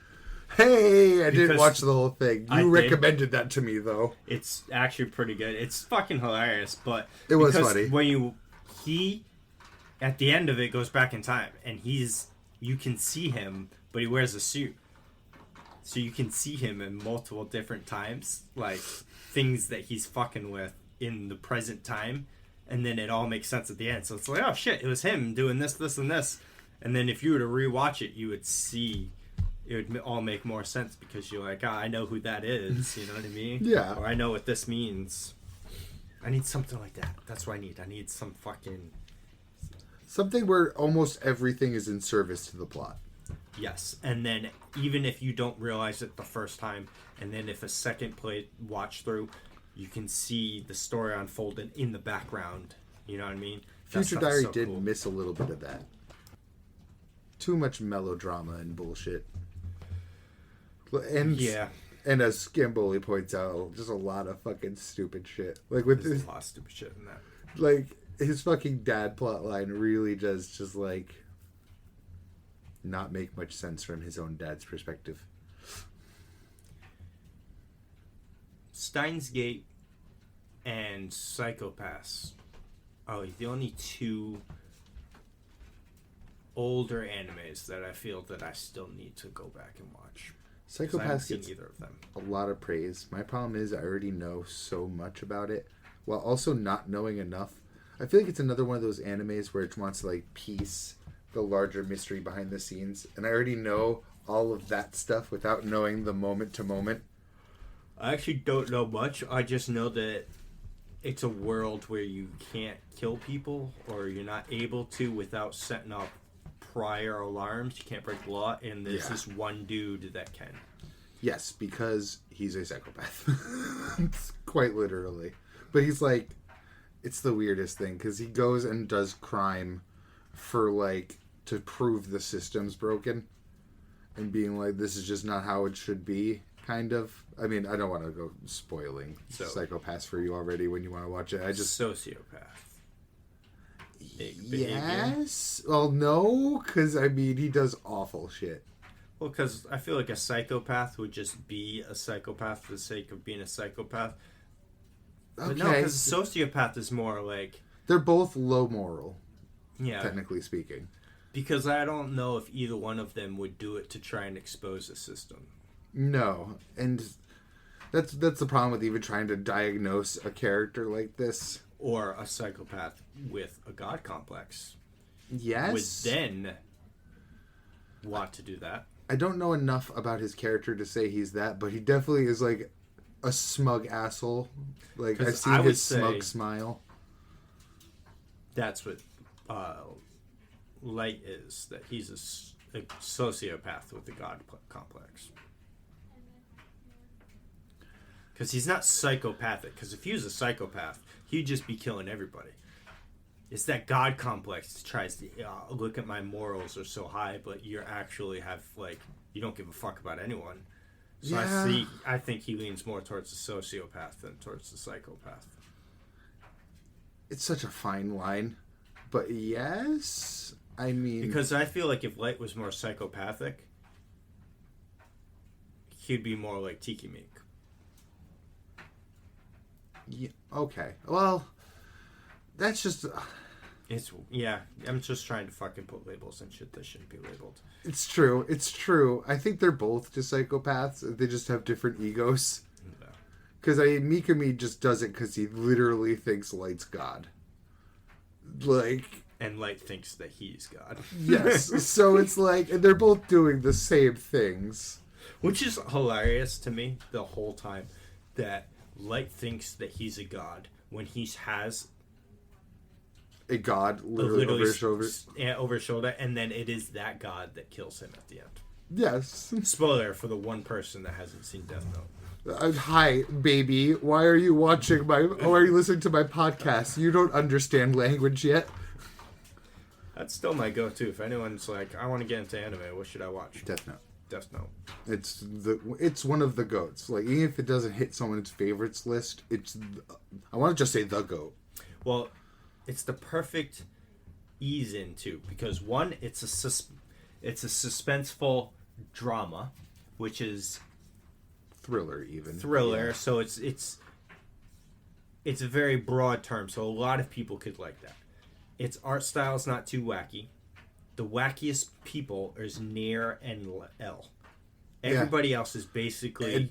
Hey, I didn't watch the whole thing. You recommended that to me though. It's actually pretty good. It's fucking hilarious, but it was funny. When he at the end of it goes back in time and you can see him, but he wears a suit. So you can see him in multiple different times, like things that he's fucking with in the present time, and then it all makes sense at the end. So it's like, oh shit, it was him doing this, this, and this. And then if you were to rewatch it, you would see it would all make more sense because you're like, I know who that is. You know what I mean? Yeah. Or I know what this means. I need something like that. That's what I need. I need some fucking... something where almost everything is in service to the plot. Yes. And then even if you don't realize it the first time, and then if a second watch through, you can see the story unfolding in the background. You know what I mean? Future Diary did miss a little bit of that. Too much melodrama and bullshit. And yeah. And as Scamboli points out, just a lot of fucking stupid shit. Like with There's a lot of stupid shit in that. Like his fucking dad plotline really does just like not make much sense from his own dad's perspective. Steins Gate and Psychopaths are the only two older animes that I feel that I still need to go back and watch. Psychopaths gets either of them. A lot of praise. My problem is I already know so much about it, while also not knowing enough. I feel like it's another one of those animes where it wants to like piece the larger mystery behind the scenes, and I already know all of that stuff without knowing the moment to moment. I actually don't know much. I just know that it's a world where you can't kill people, or you're not able to without setting up prior alarms. You can't break the law, and there's this one dude that can. Yes, because he's a psychopath. Quite literally. But he's like, it's the weirdest thing, because he goes and does crime for, like, to prove the system's broken. And being like, this is just not how it should be, kind of. I mean, I don't want to go spoiling Psychopaths for you already when you want to watch it. I just... Sociopath. Yes? Well, no, because, I mean, he does awful shit. Well, because I feel like a psychopath would just be a psychopath for the sake of being a psychopath. Okay. But no, because a sociopath is more like... They're both low moral, yeah, technically speaking. Because I don't know if either one of them would do it to try and expose the system. No, and that's the problem with even trying to diagnose a character like this. Or a psychopath with a god complex. Yes. Would then want to do that. I don't know enough about his character to say he's that, but he definitely is like a smug asshole. Like, I've seen his smug smile. That's what Light is. That he's a sociopath with a god complex. Because he's not psychopathic. Because if he was a psychopath, he'd just be killing everybody. It's that god complex that tries to look at my morals are so high, but you actually have, like, you don't give a fuck about anyone. So yeah. I think he leans more towards the sociopath than towards the psychopath. It's such a fine line. But yes, I mean... Because I feel like if Light was more psychopathic, he'd be more like Tiki Meek. Yeah, okay. Well, that's just... I'm just trying to fucking put labels on shit that shouldn't be labeled. It's true. I think they're both just psychopaths. They just have different egos. Because Mikami just does it because he literally thinks Light's God. Like... And Light thinks that he's God. Yes. So it's like... And they're both doing the same things. Which is hilarious to me the whole time. That Light thinks that he's a god when he has... A god literally over his shoulder. Yeah, over his shoulder, and then it is that god that kills him at the end. Yes. Spoiler for the one person that hasn't seen Death Note. Hi, baby. Why are you watching why are you listening to my podcast? You don't understand language yet. That's still my go-to. If anyone's like, I want to get into anime, what should I watch? Death Note. Death Note. It's one of the goats. Like, even if it doesn't hit someone's favorites list, I want to just say the goat. Well, it's the perfect ease into, because one, it's a suspenseful drama, which is thriller. Yeah. So it's a very broad term, so a lot of people could like that. Its art style is not too wacky. The wackiest people is Nier and L. Everybody else is basically...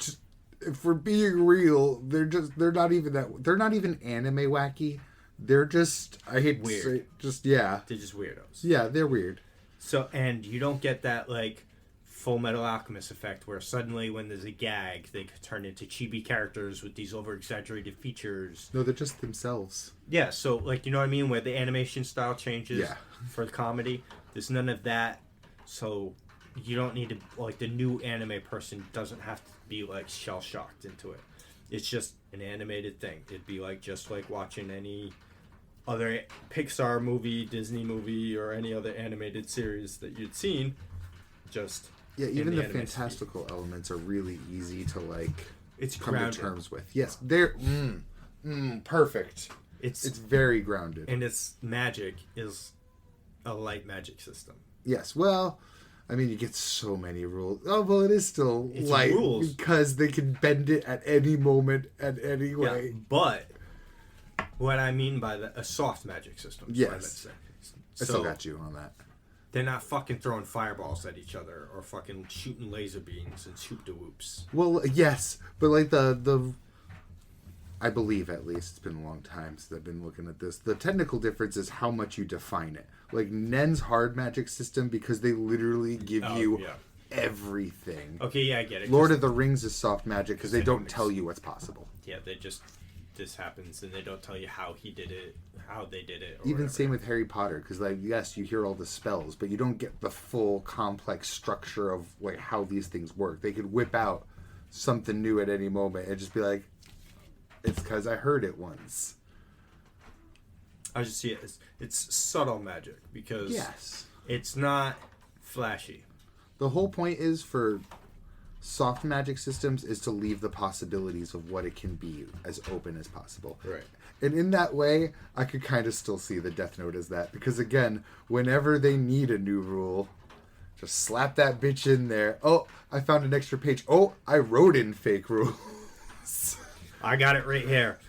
if we're being real, they're not even anime wacky. They're just, I hate weird. to say, just, yeah. They're just weirdos. Yeah, they're weird. So, and you don't get that, like, Full Metal Alchemist effect where suddenly when there's a gag, they turn into chibi characters with these over-exaggerated features. No, they're just themselves. Yeah, so, like, you know what I mean? Where the animation style changes for comedy. There's none of that. So, you don't need to, like, the new anime person doesn't have to be, like, shell-shocked into it. It's just an animated thing. It'd be like just like watching any other Pixar movie, Disney movie, or any other animated series that you'd seen. Just even the fantastical elements are really easy to like come grounded. to terms with. Yes, they're perfect. It's very grounded, and its magic is a light magic system. Yes, well. I mean, you get so many rules. Oh, well, it is still light rules because they can bend it at any moment and any way. Yeah, but what I mean by a soft magic system. Yes. I still got you on that. They're not fucking throwing fireballs at each other or fucking shooting laser beams and shoot-de-whoops. Well, yes, but like the I believe, at least. It's been a long time since I've been looking at this. The technical difference is how much you define it. Like, Nen's hard magic system, because they literally give you everything. Okay, yeah, I get it. Lord of the Rings is soft magic because they don't tell you what's possible. Yeah, they just... This happens, and they don't tell you how he did it, how they did it. Even same with Harry Potter, because, like, yes, you hear all the spells, but you don't get the full complex structure of, like, how these things work. They could whip out something new at any moment and just be like, it's because I heard it once. I just see it as it's subtle magic because yes, it's not flashy. The whole point is for soft magic systems is to leave the possibilities of what it can be as open as possible. Right. And in that way, I could kind of still see the Death Note as that. Because again, whenever they need a new rule, just slap that bitch in there. Oh, I found an extra page. Oh, I wrote in fake rules. I got it right here.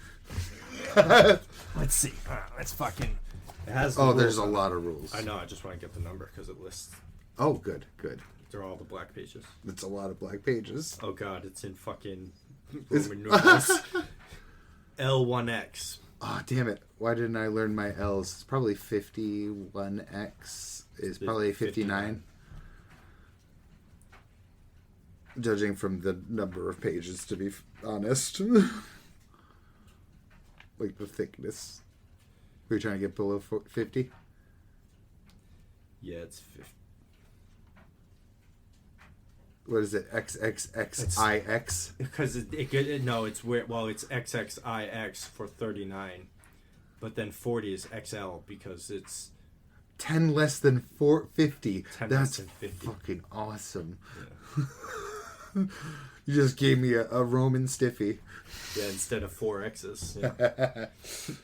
Let's see. Let's fucking... It has there's a lot of rules. I know, I just want to get the number because it lists... Oh, good, good. They're all the black pages. It's a lot of black pages. Oh god, it's in fucking Roman numerals. L1X. Oh, damn it. Why didn't I learn my L's? It's probably 51X is probably 59. Judging from the number of pages, to be honest. Like the thickness. Were you trying to get below 50? Yeah, it's 50. What is it? XXXIX? Because it's weird. Well, it's XXIX for 39, but then 40 is XL because it's 10 less than 50. 10 That's less than 50. Fucking awesome. Yeah. You just gave me a Roman stiffy. Yeah, instead of 4 X's. Yeah.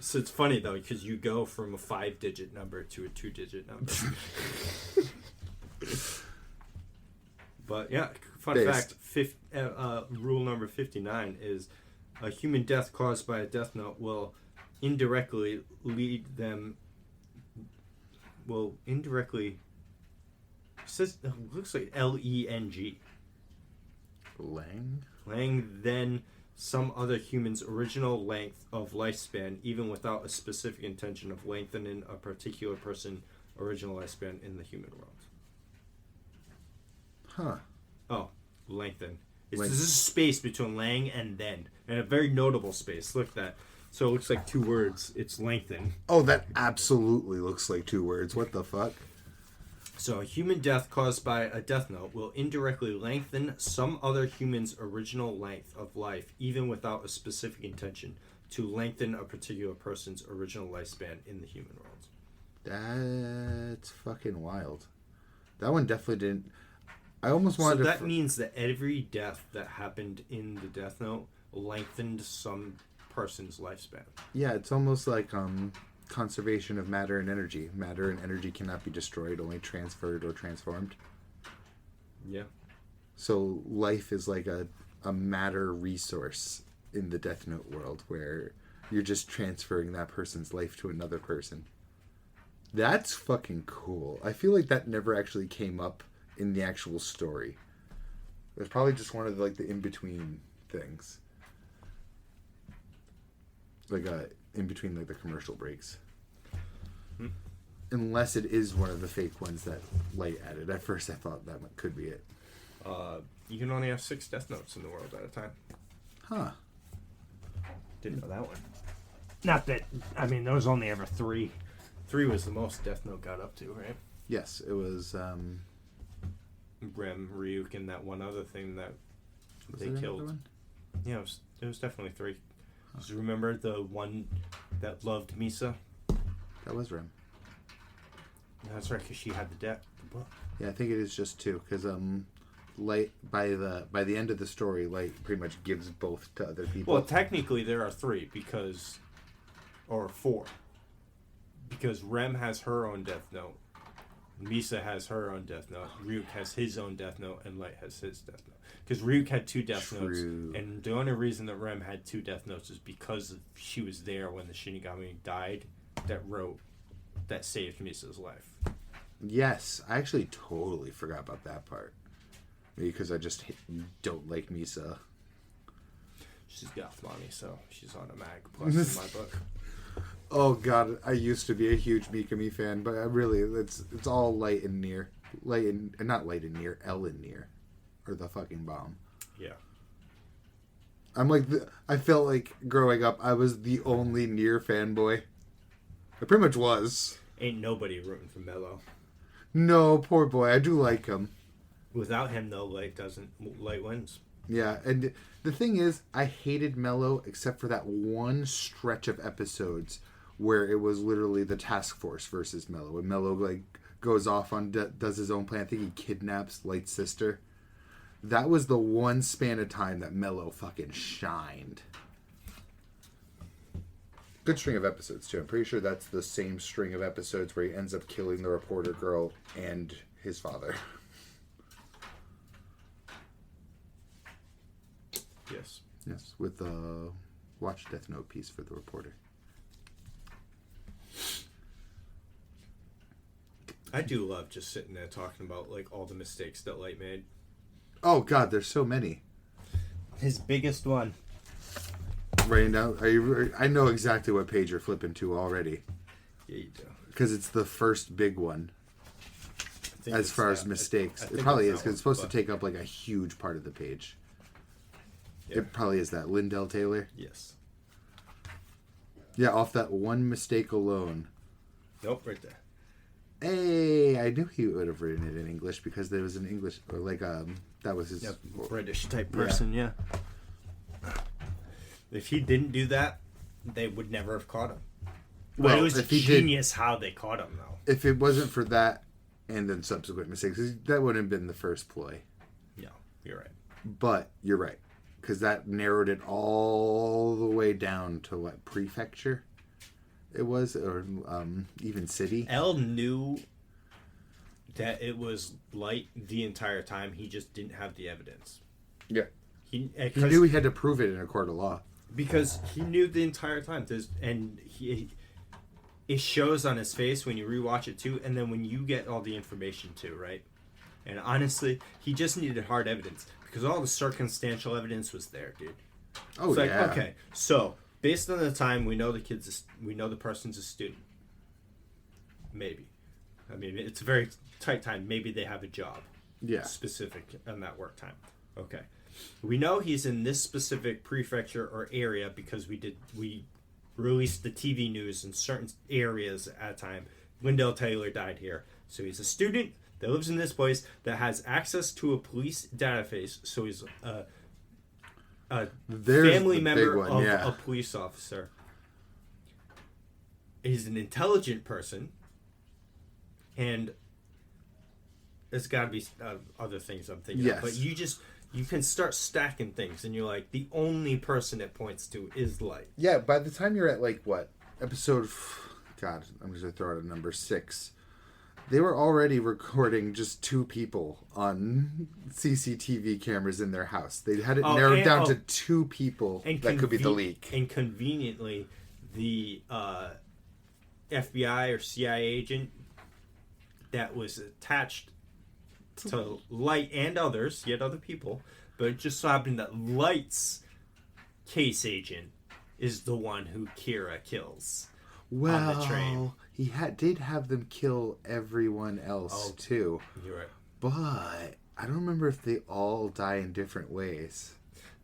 So it's funny though because you go from a 5-digit number to a 2-digit number. But yeah, fun fact, rule number 59 is a human death caused by a death note will indirectly it says, it looks like Leng. Lang then some other human's original length of lifespan, even without a specific intention of lengthening a particular person's original lifespan in the human world. Huh. Oh, lengthen. This is a space between lang and then. And a very notable space. Look at that. So it looks like 2 words. It's lengthen. Oh, that absolutely looks like 2 words. What the fuck? So a human death caused by a death note will indirectly lengthen some other human's original length of life, even without a specific intention to lengthen a particular person's original lifespan in the human world. That's fucking wild. That one definitely didn't... I almost wanted to... So that means that every death that happened in the Death Note lengthened some person's lifespan. Yeah, it's almost like conservation of matter and energy. Matter and energy cannot be destroyed, only transferred or transformed. Yeah. So life is like a matter resource in the Death Note world where you're just transferring that person's life to another person. That's fucking cool. I feel like that never actually came up in the actual story. It's probably just one of the in-between things. In between the commercial breaks. Unless it is one of the fake ones that Light added. At first I thought that could be it. You can only have 6 Death Notes in the world at a time. Huh. Didn't know that one. Not that, I mean, there was only ever 3. 3 was the most Death Note got up to, right? Yes, it was, Rem, Ryuk, and that one other thing that they killed. Yeah, it was definitely 3. Huh. Do you remember the one that loved Misa? That was Rem. That's right, because she had the book. Yeah, I think it is just 2, because Light by the end of the story, Light pretty much gives both to other people. Well, technically there are 3 or 4, because Rem has her own Death Note. Misa has her own Death Note. Ryuk has his own Death Note, and Light has his Death Note. Because Ryuk had 2 Death Notes, and the only reason that Rem had 2 Death Notes is because she was there when the Shinigami died. That saved Misa's life. Yes, I actually totally forgot about that part. Maybe because I just don't like Misa. She's goth mommy, so she's on a mag plus in my book. Oh god, I used to be a huge Mikami fan, but I really, it's all light and near. Light and, not light and near, L and near. Or the fucking bomb. Yeah. I'm like, I felt like growing up, I was the only near fanboy. I pretty much was. Ain't nobody rooting for Mello. No, poor boy, I do like him. Without him, though, light wins. Yeah, and the thing is, I hated Mello except for that one stretch of episodes where it was literally the task force versus Mello. When Mello like goes off on does his own plan. I think he kidnaps Light's sister. That was the one span of time that Mello fucking shined. Good string of episodes too. I'm pretty sure that's the same string of episodes where he ends up killing the reporter girl and his father. Yes. Yes, with the watch Death Note piece for the reporter. I do love just sitting there talking about like all the mistakes that Light made. Oh god, there's so many. His biggest one. Writing down. I know exactly what page you're flipping to already. Yeah, you do. Because it's the first big one. As far as mistakes, it probably is because it's supposed to take up like a huge part of the page. Yeah. It probably is that Lindell Taylor. Yes. Yeah, off that one mistake alone. Nope, right there. Hey, I knew he would have written it in English because there was an English, or like that was his British type person. Yeah. If he didn't do that, they would never have caught him. But it was genius how they caught him, though. If it wasn't for that and then subsequent mistakes, that wouldn't have been the first ploy. No, you're right. But you're right. Because that narrowed it all the way down to what prefecture it was, or even city. L knew that it was Light the entire time. He just didn't have the evidence. Yeah. He knew he had to prove it in a court of law. Because he knew the entire time. It shows on his face when you rewatch it too, and then when you get all the information too, right? And honestly, he just needed hard evidence. Because all the circumstantial evidence was there, dude. Oh, it's yeah. Okay, so based on the time, we know the person's a student. Maybe. I mean, it's a very tight time. Maybe they have a job. Yeah. Specific on that work time. Okay. We know he's in this specific prefecture or area because we released the TV news in certain areas at a time. Lindell Taylor died here. So he's a student that lives in this place that has access to a police database. So he's a family member of a police officer. He's an intelligent person. And there's got to be other things I'm thinking of. But you can start stacking things. And you're like, the only person it points to is Light. Yeah, by the time you're at like what? Episode... God, I'm just going to throw out a number 6. They were already recording just 2 people on CCTV cameras in their house. They had it narrowed down to 2 people that could be the leak. And conveniently, the FBI or CIA agent that was attached to Light and others, yet other people, but it just so happened that Light's case agent is the one who Kira kills on the train. He did have them kill everyone else too. You're right. But I don't remember if they all die in different ways.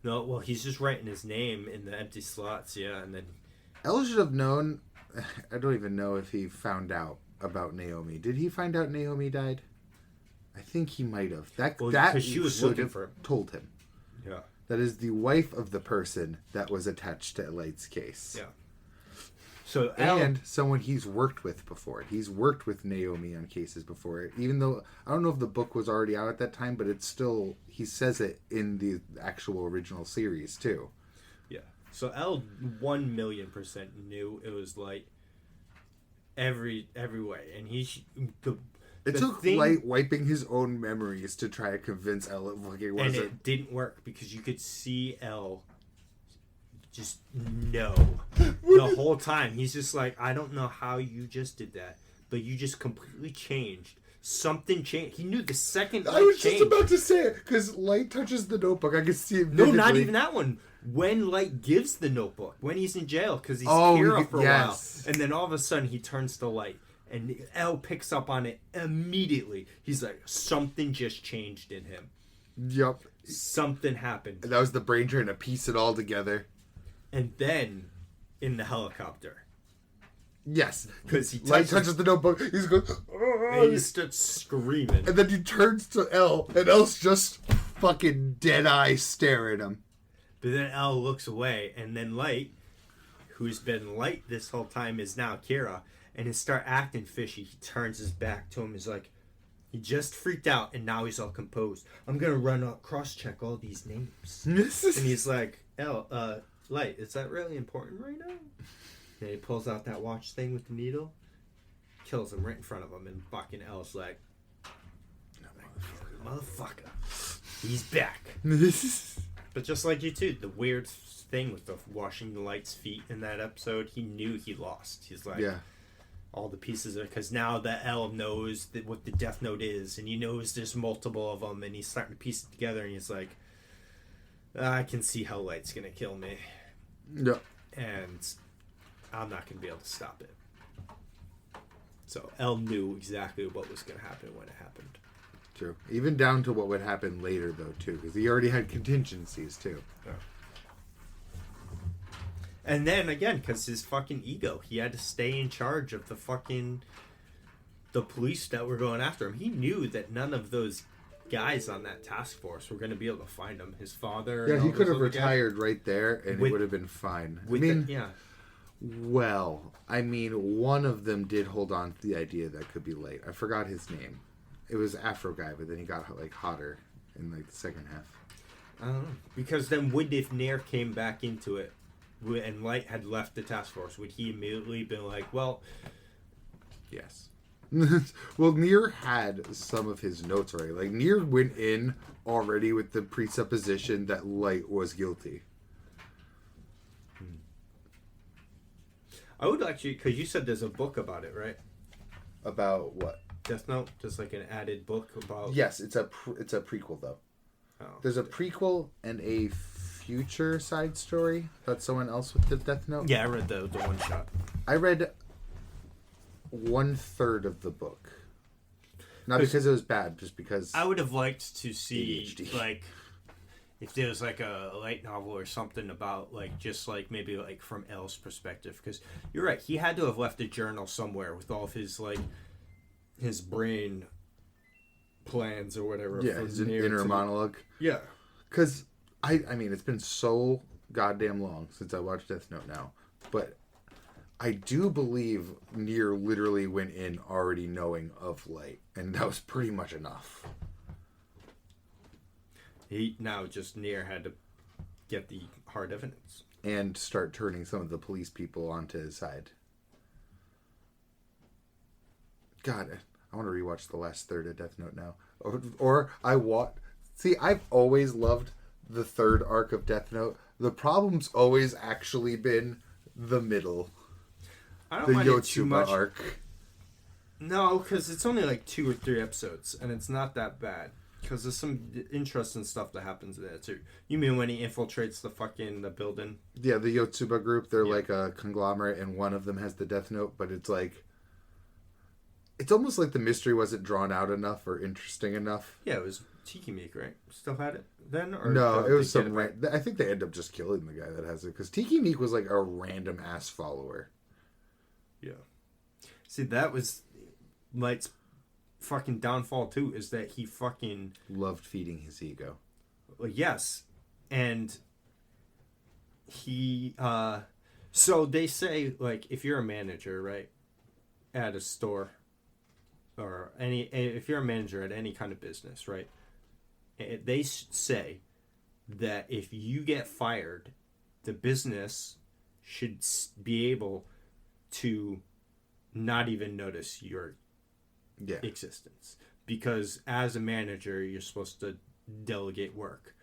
No, well, he's just writing his name in the empty slots, yeah, and then... Elle should have known. I don't even know if he found out about Naomi. Did he find out Naomi died? I think he might have. That she was looking for him. Told him. Yeah. That is the wife of the person that was attached to Light's case. Yeah. So and someone he's worked with before. He's worked with Naomi on cases before. Even though I don't know if the book was already out at that time, but it's still, he says it in the actual original series too. Yeah. So L 1,000,000% knew it was Light every way, and it took Light wiping his own memories to try to convince Elle it fucking wasn't. And it didn't work because you could see Elle just no the whole time. He's just like, I don't know how you just did that, but you just completely changed. something changed. He knew the second I was just about to say it, because Light touches the notebook. I can see it vividly. No, not even that one. When Light gives the notebook, when he's in jail, because he's Kira for a while, and then all of a sudden he turns to Light, and L picks up on it immediately. He's like, something just changed in him. Yep. Something happened. And that was the brain trying to piece it all together. And then, in the helicopter. Yes. Because Light touches the notebook. He's going, and he starts screaming. And then he turns to L, and L's just fucking dead eye stare at him. But then L looks away, and then Light, who's been Light this whole time, is now Kira, and he start acting fishy. He turns his back to him. He's like, he just freaked out, and now he's all composed. I'm gonna run up, cross-check all these names. And he's like, Light, is that really important right now? And he pulls out that watch thing with the needle, kills him right in front of him, and fucking L's like, motherfucker, he's back. But just like you too, the weird thing with the washing the Light's feet in that episode, he knew he lost. He's like, yeah. All the pieces of, because now that L knows that what the Death Note is, and he knows there's multiple of them, and he's starting to piece it together, and he's like, I can see how Light's gonna kill me. Yeah. And I'm not gonna be able to stop it. So L knew exactly what was gonna happen when it happened. True. Even down to what would happen later, though, too, because he already had contingencies, too. Yeah. And then, again, because his fucking ego, he had to stay in charge of the police that were going after him. He knew that none of those guys on that task force were going to be able to find him. His father... Yeah, he could have retired right there, and it would have been fine. Well, I mean, one of them did hold on to the idea that could be Light. I forgot his name. It was Afro guy, but then he got, like, hotter in, like, the second half. I don't know. Because then if Nair came back into it, and Light had left the task force, would he immediately been like, well... Yes. Well, Nier had some of his notes already. Like, Nier went in already with the presupposition that Light was guilty. I would actually... Because you said there's a book about it, right? About what? Death Note? Just like an added book about... Yes, it's a prequel, though. Oh, there's a prequel and a future side story about someone else with the Death Note. Yeah, I read the one shot. I read 1/3 of the book. Not because it was bad, just because... I would have liked to see, ADHD. Like, if there was, like, a light novel or something about, like, just, like, maybe, like, from L's perspective. Because you're right, he had to have left a journal somewhere with all of his, like, his brain plans or whatever. Yeah, his inner monologue. Yeah. Because... I mean, it's been so goddamn long since I watched Death Note now, but I do believe Nier literally went in already knowing of Light, and that was pretty much enough. Nier had to get the hard evidence. And start turning some of the police people onto his side. God, I want to rewatch the last third of Death Note now. Or See, I've always loved the third arc of Death Note. The problem's always actually been the middle. I don't the mind it too Yotsuba much. arc. No, because it's only like 2 or 3 episodes, and it's not that bad. Because there's some interesting stuff that happens there too. You mean when he infiltrates the building? Yeah, the Yotsuba group. They're like a conglomerate, and one of them has the Death Note. But it's like, it's almost like the mystery wasn't drawn out enough or interesting enough. Yeah, it was Tiki Meek, right? Still had it then? Or no, it was some... I think they end up just killing the guy that has it. Because Tiki Meek was like a random ass follower. Yeah. See, that was Light's fucking downfall too, is that he fucking... loved feeding his ego. Well, yes. And he... So they say, like, if you're a manager, right? At a store... or if you're a manager at any kind of business, right? They say that if you get fired, the business should be able to not even notice your existence. Because as a manager, you're supposed to delegate work.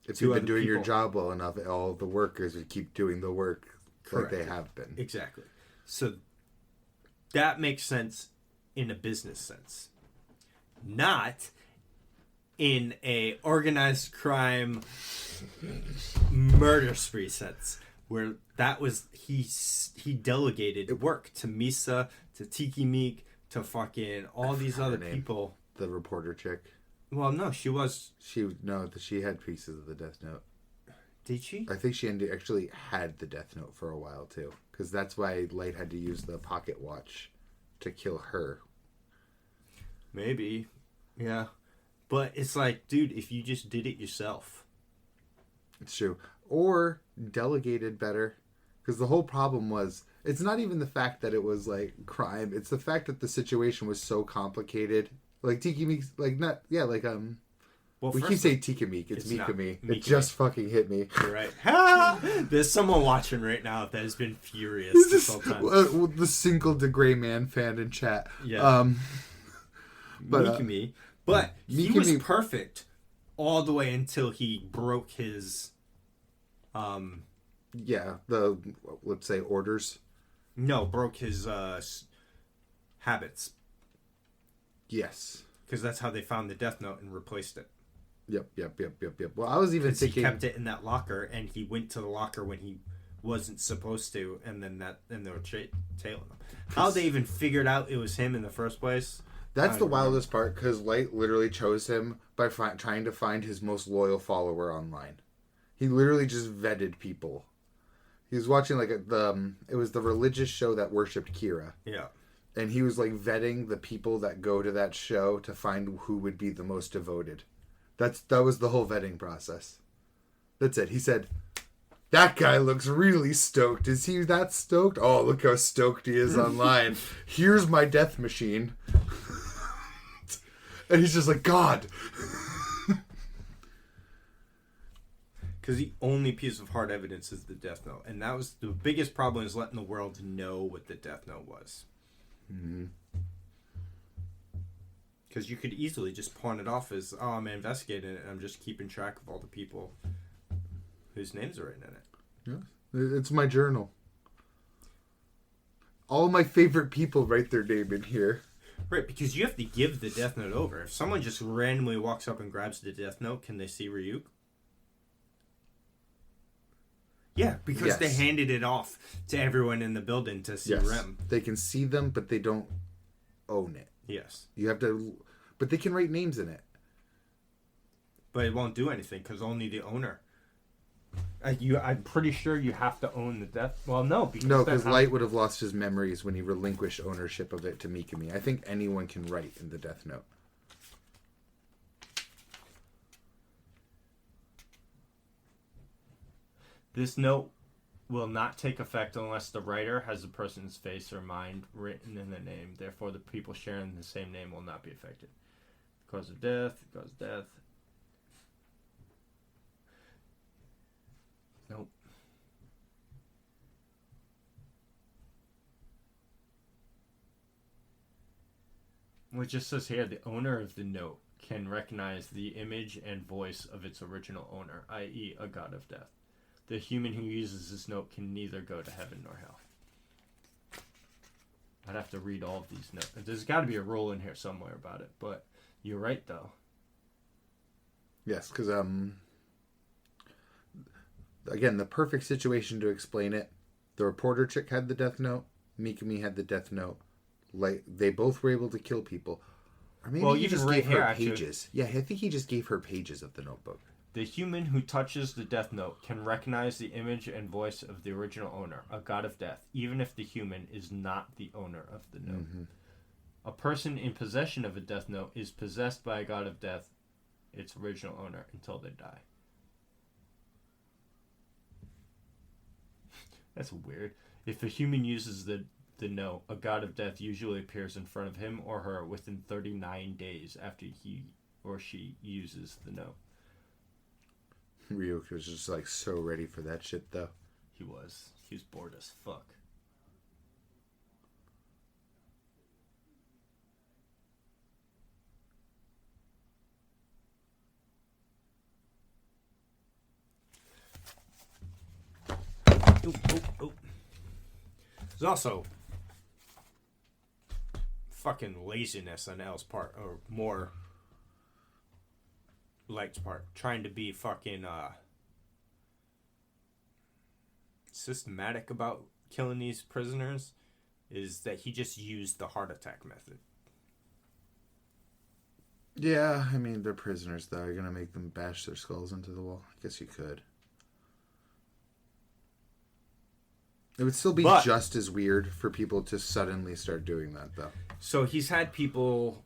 If you've been doing your job well enough, all the workers would keep doing the work like they have been. Exactly. So that makes sense in a business sense. not in a organized crime murder spree sense, where that was he delegated work to Misa, to Tiki Meek, to fucking all these other people. The reporter chick. Well, no, she had pieces of the Death Note. Did she? I think she actually had the Death Note for a while too, because that's why Light had to use the pocket watch to kill her. Maybe, yeah, but it's like, dude, if you just did it yourself. It's true. Or delegated better. Because the whole problem was, it's not even the fact that it was like crime. It's the fact that the situation was so complicated. Like Tiki Meek's, like not, yeah, like well, we keep saying Tiki Meek. It's Mikami. It just fucking hit me. You're right. There's someone watching right now that has been furious this whole time. The single DeGray Man fan in chat. Yeah. But Mikami. But he was perfect all the way until he broke his let's say orders. No, broke his habits. Yes. Because that's how they found the Death Note and replaced it. Yep. Well, I was even thinking... he kept it in that locker, and he went to the locker when he wasn't supposed to, and then they were tailing him. How they even figured out it was him in the first place... That's the wildest part, because Light literally chose him by trying to find his most loyal follower online. He literally just vetted people. He was watching it was the religious show that worshipped Kira. Yeah. And he was like vetting the people that go to that show to find who would be the most devoted. That was the whole vetting process. That's it. He said, that guy looks really stoked. Is he that stoked? Oh, look how stoked he is online. Here's my death machine. And he's just like, God. Because the only piece of hard evidence is the Death Note. And that was the biggest problem, is letting the world know what the Death Note was. Mm-hmm. Because you could easily just pawn it off as, oh, I'm investigating it, and I'm just keeping track of all the people whose names are written in it. Yeah, it's my journal. All my favorite people write their name in here. Right, because you have to give the Death Note over. If someone just randomly walks up and grabs the Death Note, can they see Ryuk? Yeah, because they handed it off to everyone in the building to see Rem. They can see them, but they don't own it. Yes. You have to... But they can write names in it. But it won't do anything, because only the owner... I'm pretty sure you have to own the Death... Well, no, because Light would have lost his memories when he relinquished ownership of it to Mikami. I think anyone can write in the Death Note. This note will not take effect unless the writer has the person's face or mind written in the name. Therefore, the people sharing the same name will not be affected. Cause of death. Nope. Well, it just says here, the owner of the note can recognize the image and voice of its original owner, i.e. a god of death. The human who uses this note can neither go to heaven nor hell. I'd have to read all of these notes. There's got to be a rule in here somewhere about it, but you're right, though. Yes, because, again, the perfect situation to explain it. The reporter chick had the Death Note. Mikami had the Death Note. Like, they both were able to kill people. Or maybe he just gave her pages. Yeah, I think he just gave her pages of the notebook. The human who touches the Death Note can recognize the image and voice of the original owner, a god of death, even if the human is not the owner of the note. Mm-hmm. A person in possession of a Death Note is possessed by a god of death, its original owner, until they die. That's weird. If a human uses the note, a god of death usually appears in front of him or her within 39 days after he or she uses the note. Ryuk was just like so ready for that shit, though. He was bored as fuck. Oh. There's also fucking laziness on L's part, or more Light's part, trying to be fucking systematic about killing these prisoners, is that he just used the heart attack method. Yeah, I mean, they're prisoners, though. You're going to make them bash their skulls into the wall? I guess you could. It would still be just as weird for people to suddenly start doing that, though. So he's had people...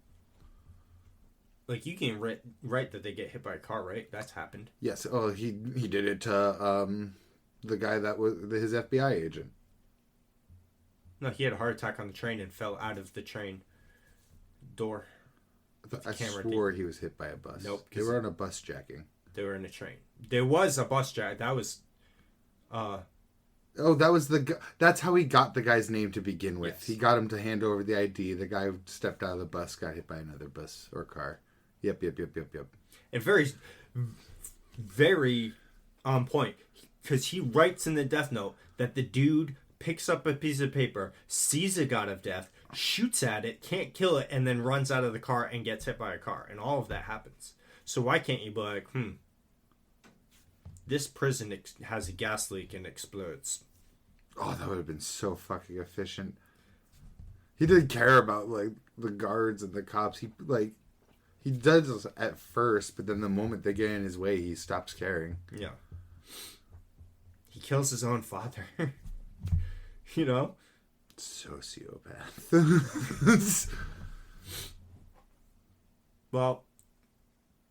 Like, you can write that they get hit by a car, right? That's happened. Yes. Oh, he did it to the guy that was his FBI agent. No, he had a heart attack on the train and fell out of the train door. I swore he was hit by a bus. Nope. They were on a bus jacking. They were in a train. There was a bus jack. That was... Oh, that was that's how he got the guy's name to begin with. Yes. He got him to hand over the ID. The guy stepped out of the bus, got hit by another bus or car. Yep. And very, very on point. Because he writes in the death note that the dude picks up a piece of paper, sees a god of death, shoots at it, can't kill it, and then runs out of the car and gets hit by a car. And all of that happens. So why can't you be like, this prison has a gas leak and explodes. Oh, that would have been so fucking efficient. He didn't care about, like, the guards and the cops. He does at first, but then the moment they get in his way, he stops caring. Yeah. He kills his own father. You know? Sociopath. Well,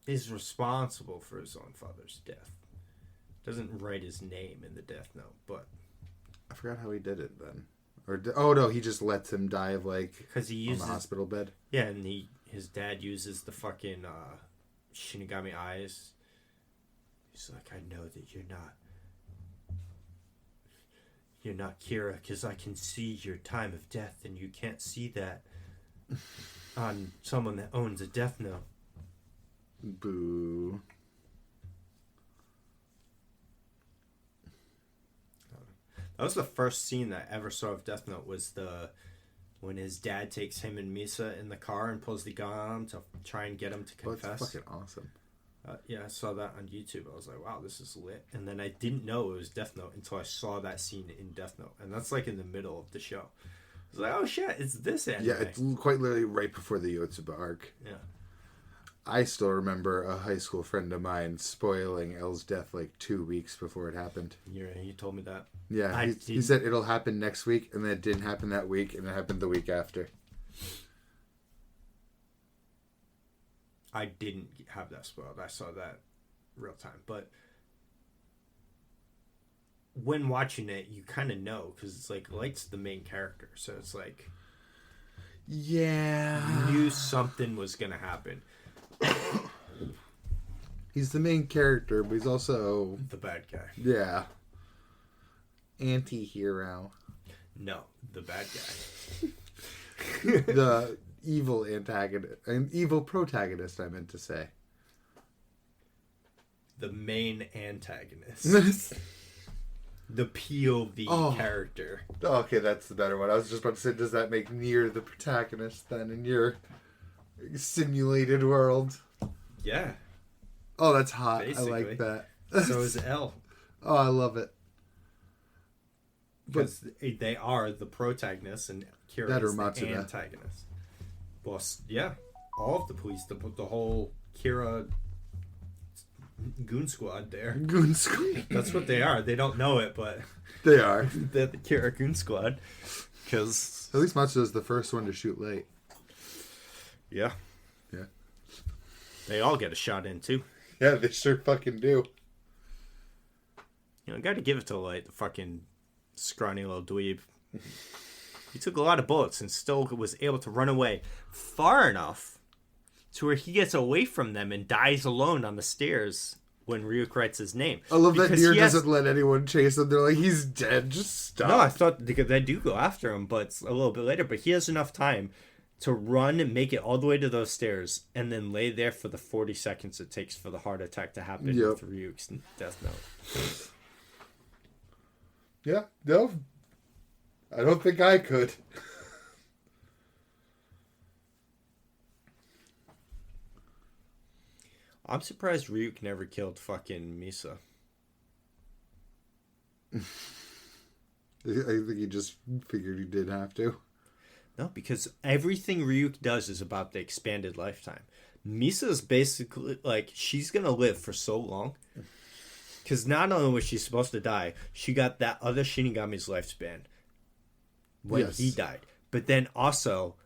he's responsible for his own father's death. Doesn't write his name in the death note, but... I forgot how he did it then. Oh, no, he just lets him die of, like, because he uses, on the hospital bed. Yeah, and his dad uses the fucking Shinigami eyes. He's like, I know that you're not Kira, because I can see your time of death, and you can't see that on someone that owns a death note. Boo. That was the first scene that I ever saw of Death Note, was when his dad takes him and Misa in the car and pulls the gun on him to try and get him to confess. Oh, that's fucking awesome. Yeah, I saw that on YouTube. I was like, wow, this is lit. And then I didn't know it was Death Note until I saw that scene in Death Note. And that's like in the middle of the show. I was like, oh shit, it's this anime. Yeah, it's quite literally right before the Yotsuba arc. Yeah. I still remember a high school friend of mine spoiling L's death like 2 weeks before it happened. Yeah, you told me that. Yeah, he said it'll happen next week, and then it didn't happen that week, and it happened the week after. I didn't have that spoiled. I saw that real time. But when watching it, you kind of know, because it's like Light's the main character. So it's like... Yeah. You knew something was going to happen. He's the main character, but he's also... the bad guy. Yeah. Anti-hero. No, the bad guy. The evil antagonist. An evil protagonist, I meant to say. The main antagonist. The POV character. Okay, that's the better one. I was just about to say, does that make Nier the protagonist then in your simulated world? Yeah. Oh, that's hot. Basically. I like that. So is L. Oh, I love it. Because they are the protagonist and Kira is the antagonist. Well, yeah. All of the police, the whole Kira goon squad there. Goon squad. That's what they are. They don't know it, but... They are. They're the Kira goon squad. Because... At least Matsuda's the first one to shoot Light. Yeah. Yeah. They all get a shot in, too. Yeah, they sure fucking do. You know, gotta give it to Light, the fucking scrawny little dweeb. He took a lot of bullets and still was able to run away far enough to where he gets away from them and dies alone on the stairs when Ryuk writes his name. I love that Nier doesn't let anyone chase him. They're like, he's dead, just stop. No, I thought they do go after him, but it's a little bit later. But he has enough time to run and make it all the way to those stairs and then lay there for the 40 seconds it takes for the heart attack to happen with Ryuk's death note. Yeah, no. I don't think I could. I'm surprised Ryuk never killed fucking Misa. I think he just figured he did have to. No, because everything Ryuk does is about the expanded lifetime. Misa's basically, like, she's gonna live for so long. Because not only was she supposed to die, she got that other Shinigami's lifespan when he died. But then also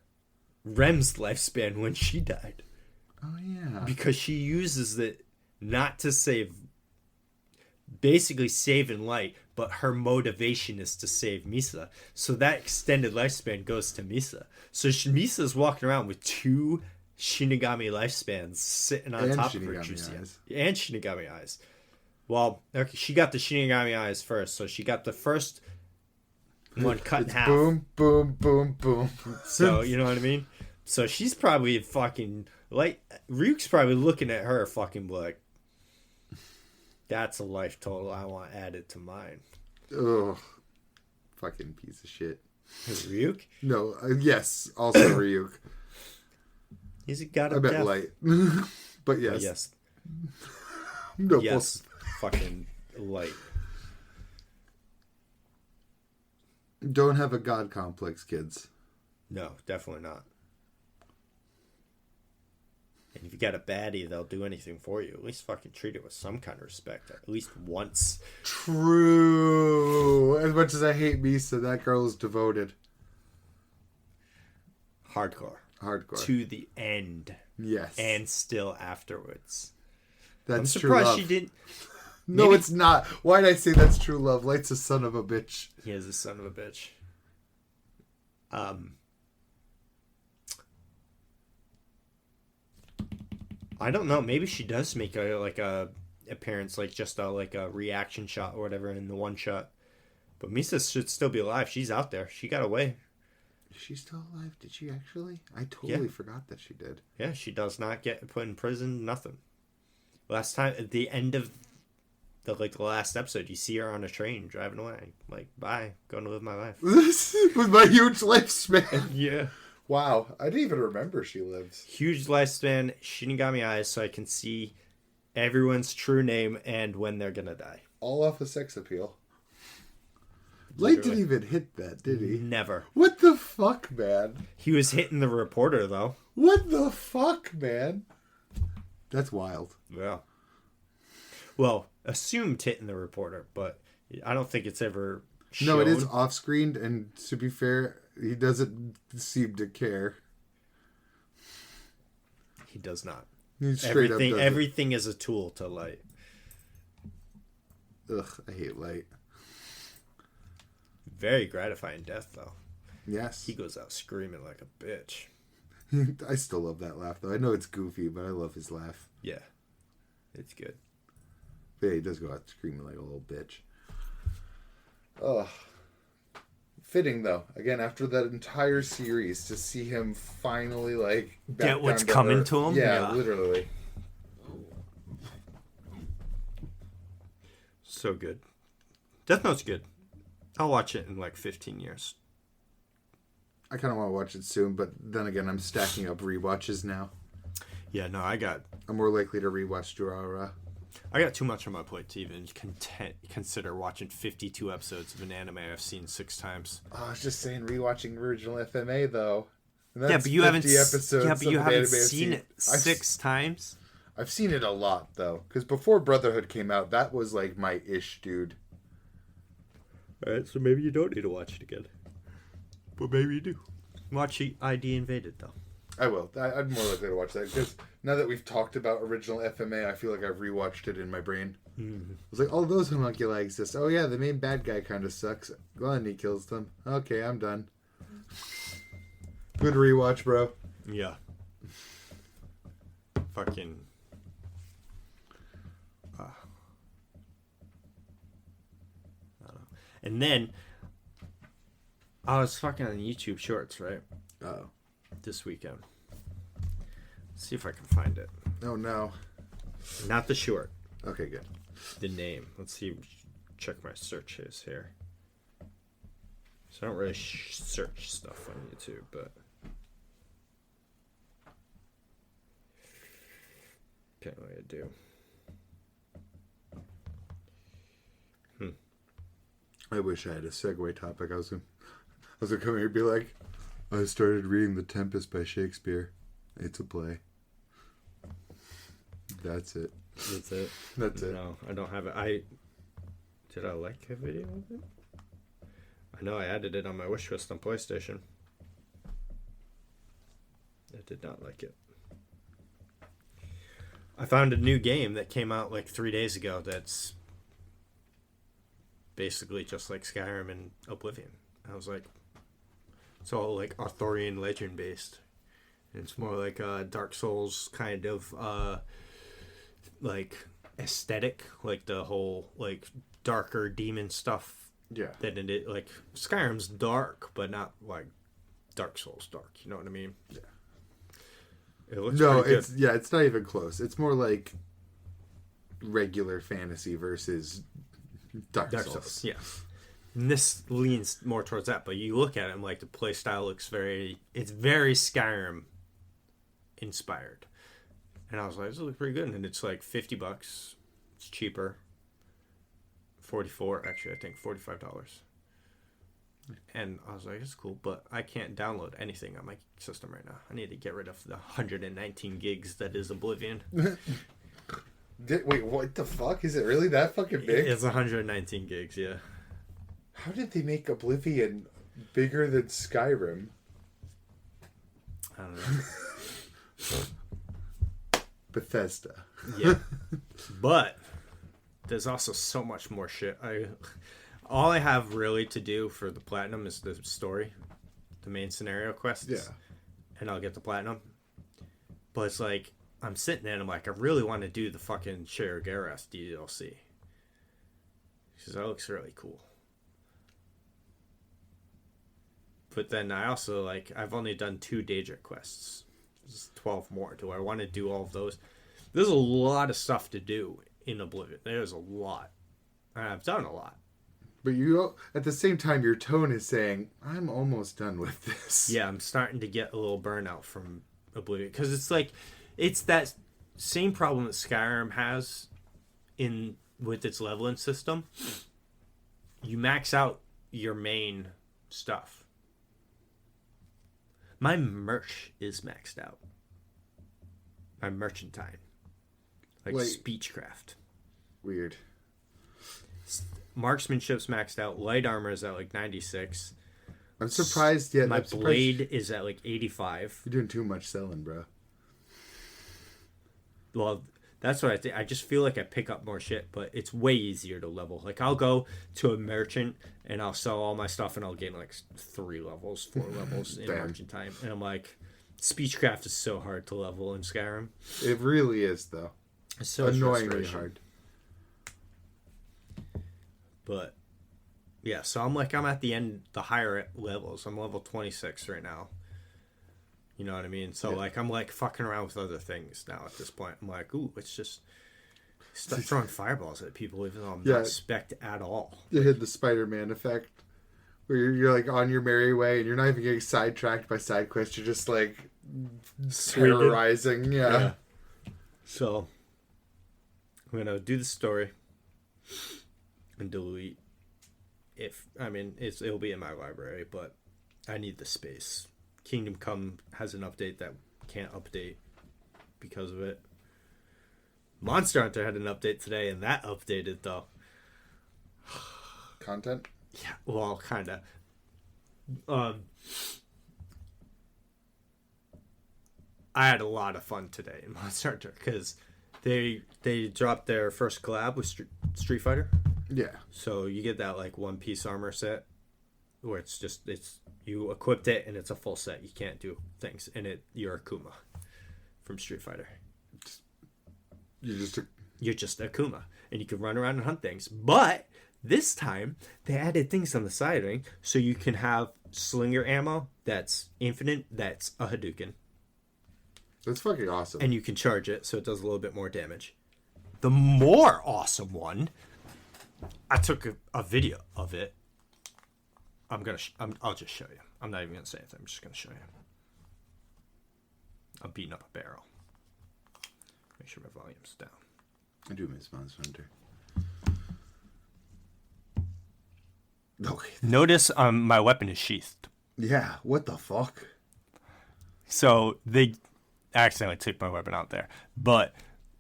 Rem's lifespan when she died. Oh, yeah. Because she uses it not to save, basically save in light, but her motivation is to save Misa. So that extended lifespan goes to Misa. So Misa's walking around with 2 Shinigami lifespans sitting on top of her juicy eyes. And Shinigami eyes. Well, okay, she got the Shinigami eyes first, so she got the first one cut in half. Boom, boom, boom, boom. So, you know what I mean? So she's probably fucking, like, Ryuk's probably looking at her fucking like, that's a life total I want added to mine. Ugh. Fucking piece of shit. Ryuk? No, yes, also Ryuk. He's a god I of bet death. light. But yes. Yes. No, Yes. Fucking light. Don't have a god complex, kids. No, definitely not. And if you got a baddie, they'll do anything for you. At least fucking treat it with some kind of respect. At least once. True. As much as I hate Misa, that girl is devoted. Hardcore. To the end. Yes. And still afterwards. That's I'm true surprised love. she didn't. No, it's not. Why'd I say that's true love? Light's a son of a bitch. He is a son of a bitch. I don't know. Maybe she does make a appearance, like just a reaction shot or whatever in the one shot. But Misa should still be alive. She's out there. She got away. Is she still alive? Did she actually? I totally forgot that she did. Yeah, she does not get put in prison. Nothing. Last time, at the end of the last episode, you see her on a train driving away. Like, bye, going to live my life. With my huge lifespan. Yeah. Wow, I didn't even remember she lives. Huge lifespan, Shinigami eyes, so I can see everyone's true name and when they're gonna die. All off of sex appeal. Light didn't even hit that, did he? Never. What the fuck, man? He was hitting the reporter, though. What the fuck, man? That's wild. Yeah. Well, assumed hitting the reporter, but I don't think it's ever shown. No, it is off-screened, and to be fair, he doesn't seem to care. He does not. He straight up doesn't. Everything is a tool to Light. Ugh, I hate Light. Very gratifying death, though. Yes. He goes out screaming like a bitch. I still love that laugh, though. I know it's goofy, but I love his laugh. Yeah. It's good. But yeah, he does go out screaming like a little bitch. Ugh. Fitting, though. Again, after that entire series, to see him finally, like... Get what's coming to him? Yeah, literally. So good. Death Note's good. I'll watch it in like 15 years. I kind of want to watch it soon, but then again, I'm stacking up rewatches now. Yeah, no, I'm more likely to rewatch Durarara. I got too much on my plate to even consider watching 52 episodes of an anime I've seen 6 times. Oh, I was just saying rewatching original FMA, though. And Yeah, but you haven't episodes seen it 6 times? I've seen it a lot, though. Because before Brotherhood came out, that was like my ish, dude. Alright, so maybe you don't need to watch it again. But maybe you do. Watch ID Invaded, though. I will. I'm more likely to watch that. Because now that we've talked about original FMA, I feel like I've rewatched it in my brain. Mm-hmm. I was like, oh, those homunculi exist. Oh, yeah, the main bad guy kind of sucks. Gluttony kills them. Okay, I'm done. Good rewatch, bro. Yeah. Fucking... And then, I was fucking on YouTube Shorts, right? Oh. This weekend. Let's see if I can find it. Oh, no. Not the short. Okay, good. The name. Let's see. Check my searches here. So I don't really search stuff on YouTube, but... Okay, what I do? I wish I had a segue topic. I was gonna come here and be like, I started reading The Tempest by Shakespeare. It's a play. That's it. That's it. That's it. No, I don't have it. Did I like a video of it? I know I added it on my wish list on PlayStation. I did not like it. I found a new game that came out like 3 days ago that's basically just like Skyrim and Oblivion. I was like, it's all like Arthurian legend based. And it's more like Dark Souls kind of like aesthetic, like the whole like darker demon stuff. Yeah. That it like Skyrim's dark, but not like Dark Souls dark. You know what I mean? Yeah. It looks no, pretty it's good. it's not even close. It's more like regular fantasy versus Dark Souls. Yeah. And this leans more towards that, but you look at it and like the play style looks it's very Skyrim inspired. And I was like, this looks pretty good. And it's like $50. It's cheaper. 44 actually, I think $45. And I was like, it's cool, but I can't download anything on my system right now. I need to get rid of the 119 gigs that is Oblivion. Wait, what the fuck? Is it really that fucking big? It's 119 gigs, yeah. How did they make Oblivion bigger than Skyrim? I don't know. Bethesda. Yeah. But there's also so much more shit. All I have really to do for the platinum is the story, the main scenario quests. Yeah. And I'll get the platinum. But it's like, I'm sitting there and I'm like, I really want to do the fucking Share Garras DLC. Because that looks really cool. But then I also, like, I've only done 2 Daedric quests. There's 12 more. Do I want to do all of those? There's a lot of stuff to do in Oblivion. There's a lot. And I've done a lot. But you, at the same time, your tone is saying, I'm almost done with this. Yeah, I'm starting to get a little burnout from Oblivion. Because it's like, it's that same problem that Skyrim has with its leveling system. You max out your main stuff. My merch is maxed out. My merchantine. Like speechcraft. Weird. Marksmanship's maxed out. Light armor is at like 96. I'm surprised yet. My blade is at like 85. You're doing too much selling, bro. Well, that's what I think. I just feel like I pick up more shit, but it's way easier to level. Like, I'll go to a merchant and I'll sell all my stuff and I'll gain like 3 levels, 4 levels in merchantine. And I'm like, speechcraft is so hard to level in Skyrim. It really is, though. It's so annoyingly hard. But yeah, so I'm at the end, the higher levels. I'm level 26 right now. You know what I mean? So like, I'm like fucking around with other things now at this point. I'm like, ooh, it's just start throwing fireballs at people, even though I'm not spec'd at all. You hit the Spider-Man effect, where you're like on your merry way, and you're not even getting sidetracked by side quests. You're just like terrorizing. Yeah. So I'm gonna do the story and delete. It'll be in my library, but I need the space. Kingdom Come has an update that can't update because of it. Monster Hunter had an update today, and that updated though. Content? Yeah, well, kind of. I had a lot of fun today in Monster Hunter because they dropped their first collab with Street Fighter. Yeah. So you get that like 1-piece armor set where it's you equipped it and it's a full set. You can't do things, and you're Akuma from Street Fighter. You're just Akuma, and you can run around and hunt things. But this time they added things on the siding, so you can have slinger ammo that's infinite. That's a Hadouken. That's fucking awesome. And you can charge it, so it does a little bit more damage. The more awesome one, I took a video of it. I'll just show you. I'm not even gonna say anything. I'm just gonna show you. I'm beating up a barrel. Make sure my volume's down. I do miss Monster Hunter. Okay. Notice my weapon is sheathed. Yeah, what the fuck? So they accidentally took my weapon out there. But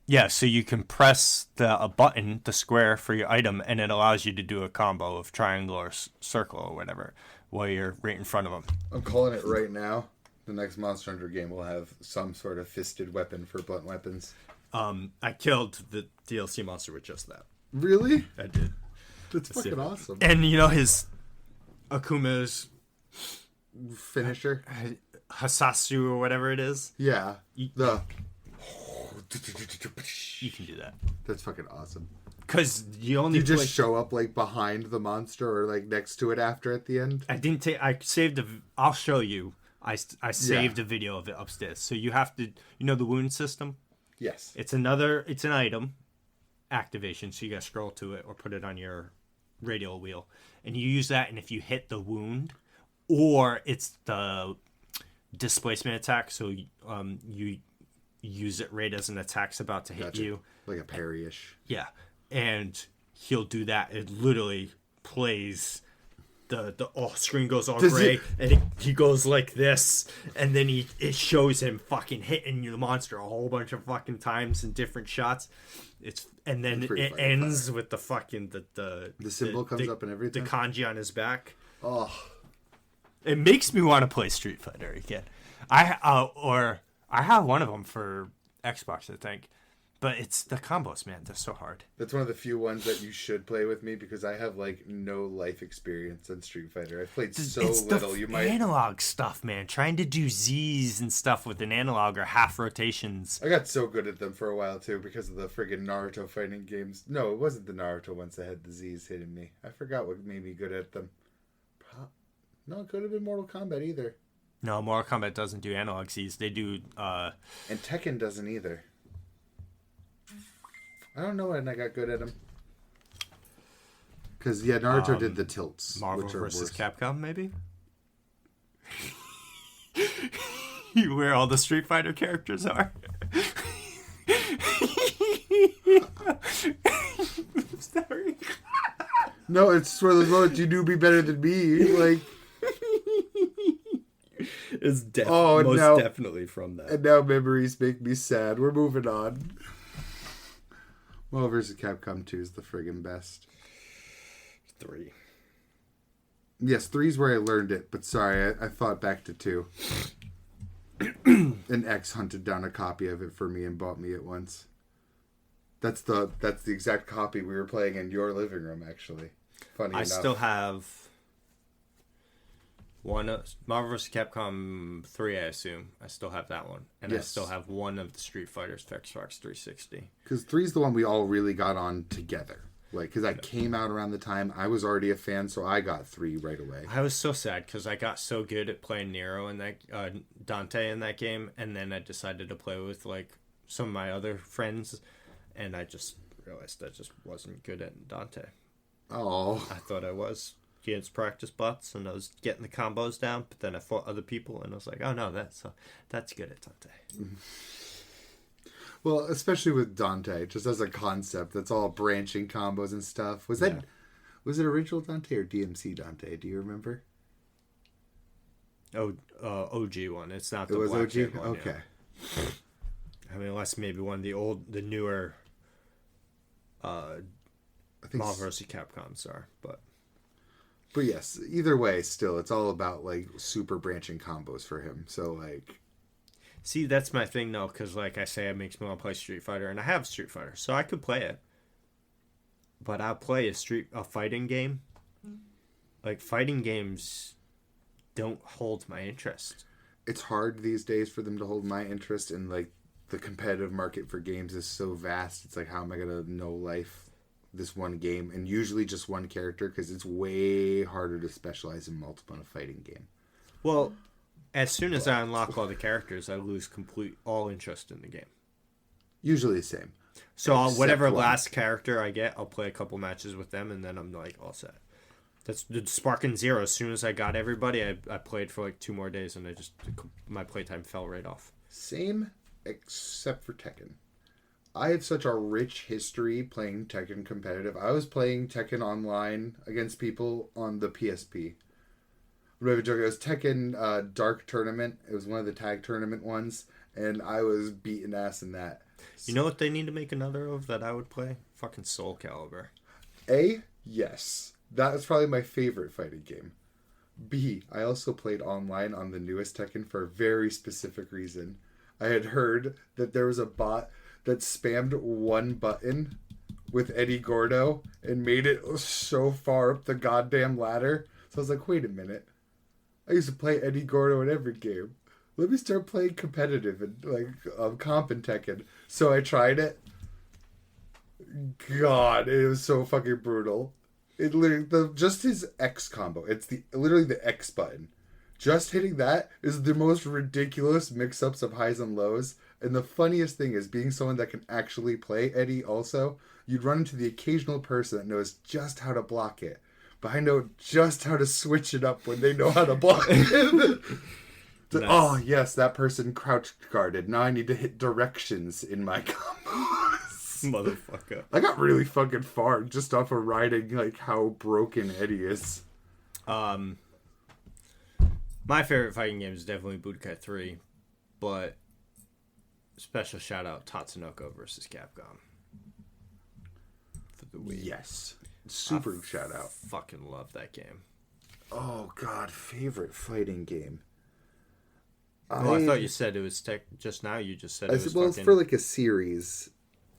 yeah, so you can press a button, the square for your item, and it allows you to do a combo of triangle or circle or whatever while you're right in front of them. I'm calling it right now. The next Monster Hunter game will have some sort of fisted weapon for blunt weapons. I killed the DLC monster with just that. Really? I did. That's fucking awesome. And you know his Akuma's finisher? Hasasu or whatever it is? Yeah. You can do that. That's fucking awesome. Because you just show up like behind the monster or like next to it after at the end? I saved I'll show you. I saved a video of it upstairs. So you have to, the wound system? Yes. It's an item activation. So you got to scroll to it or put it on your radial wheel. And you use that, and if you hit the wound, or it's the displacement attack, so you use it right as an attack's about to hit you. Like a parry-ish. Yeah. And he'll do that. It literally plays... The screen goes all gray, and he goes like this, and then it shows him fucking hitting the monster a whole bunch of fucking times in different shots. And then it ends with the fucking the symbol comes up and everything. The kanji on his back. Oh, it makes me want to play Street Fighter again. I have one of them for Xbox, I think. But it's the combos, man. They're so hard. That's one of the few ones that you should play with me because I have like no life experience in Street Fighter. I've played little. You might analog stuff, man. Trying to do Z's and stuff with an analog or half rotations. I got so good at them for a while too because of the friggin' Naruto fighting games. No, it wasn't the Naruto ones that had the Z's hitting me. I forgot what made me good at them. No, it could have been Mortal Kombat either. No, Mortal Kombat doesn't do analog Z's. They do. And Tekken doesn't either. I don't know when I got good at them. Because, Naruto did the tilts. Marvel which are versus worse. Capcom, maybe? Where all the Street Fighter characters are. I'm sorry. No, it's for those moments you do be better than me. Like, it's definitely from that. And now memories make me sad. We're moving on. Marvel vs. Capcom 2 is the friggin' best. 3. Yes, 3's where I learned it, but sorry, I thought back to 2. An ex hunted down a copy of it for me and bought me it once. That's the exact copy we were playing in your living room, actually. Funny enough. I still have one Marvel vs. Capcom 3, I assume. I still have that one. And yes. I still have one of the Street Fighters for Xbox 360. Because 3's the one we all really got on together. Like, because that came out around the time. I was already a fan, so I got 3 right away. I was so sad because I got so good at playing Nero in that Dante in that game, and then I decided to play with like some of my other friends, and I just realized I just wasn't good at Dante. Oh, I thought I was against practice bots, and I was getting the combos down, but then I fought other people, and I was like, oh no, that's good at Dante. Well, especially with Dante, just as a concept, that's all branching combos and stuff. Was it original Dante or DMC Dante? Do you remember? Oh, OG one. It's not the It was Black OG? Kid one. Okay. Yeah. I mean, unless maybe one of the newer I think Marvel vs. Capcoms are, but yes, either way, still, it's all about like super branching combos for him. So like, see, that's my thing though, because like I say, it makes me want to play Street Fighter, and I have Street Fighter, so I could play it. But I'll play a fighting game. Like fighting games don't hold my interest. It's hard these days for them to hold my interest, and like the competitive market for games is so vast. It's like, how am I gonna know life this one game, and usually just one character, because it's way harder to specialize in multiple in a fighting game. Well, as soon as I unlock all the characters, I lose all interest in the game. Usually the same. So whatever last character I get, I'll play a couple matches with them, and then I'm like all set. That's the Sparking Zero. As soon as I got everybody, I played for like 2 more days, and my playtime fell right off. Same, except for Tekken. I have such a rich history playing Tekken competitive. I was playing Tekken online against people on the PSP. It was Tekken Dark Tournament. It was one of the tag tournament ones, and I was beating ass in that. You know what they need to make another of that I would play? Fucking Soul Calibur. A, yes. That was probably my favorite fighting game. B, I also played online on the newest Tekken for a very specific reason. I had heard that there was a bot that spammed one button with Eddie Gordo and made it so far up the goddamn ladder. So I was like, wait a minute. I used to play Eddie Gordo in every game. Let me start playing competitive and comp in Tekken. So I tried it. God, it was so fucking brutal. It literally just his X combo. It's literally the X button. Just hitting that is the most ridiculous mix-ups of highs and lows. And the funniest thing is, being someone that can actually play Eddie also, you'd run into the occasional person that knows just how to block it. But I know just how to switch it up when they know how to block it. Nice. Oh, yes, that person crouch guarded. Now I need to hit directions in my combos. Motherfucker. I got really fucking far just off of riding how broken Eddie is. My favorite fighting game is definitely Budokai 3, but special shout out Tatsunoko versus Capcom for the Wii. Yes. Super shout out. Fucking love that game. Oh god, favorite fighting game. Well, I thought you said it was just now. You just said it was. Well, it's for a series.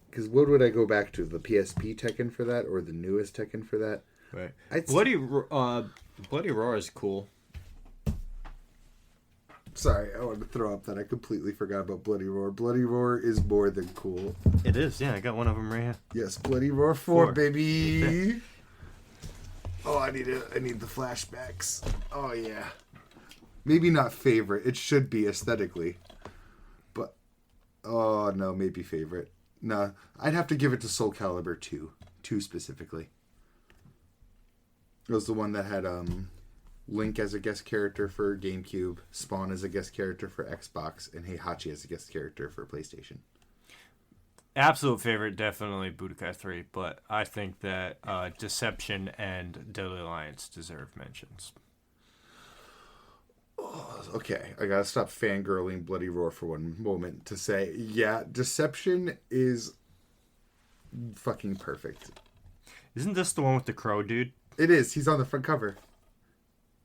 Because what would I go back to? The PSP Tekken for that, or the newest Tekken for that? Right. Bloody Roar is cool. Sorry, I wanted to throw up that I completely forgot about Bloody Roar. Bloody Roar is more than cool. It is, yeah. I got one of them right here. Yes, Bloody Roar 4, baby. Oh, I need the flashbacks. Oh yeah. Maybe not favorite. It should be aesthetically, but oh no, maybe favorite. No, I'd have to give it to Soul Calibur 2. 2 specifically. It was the one that had Link as a guest character for GameCube, Spawn as a guest character for Xbox, and Heihachi as a guest character for PlayStation. Absolute favorite, definitely Budokai 3, but I think that Deception and Deadly Alliance deserve mentions. Okay, I gotta stop fangirling Bloody Roar for one moment to say, yeah, Deception is fucking perfect. Isn't this the one with the crow dude? It is. He's on the front cover.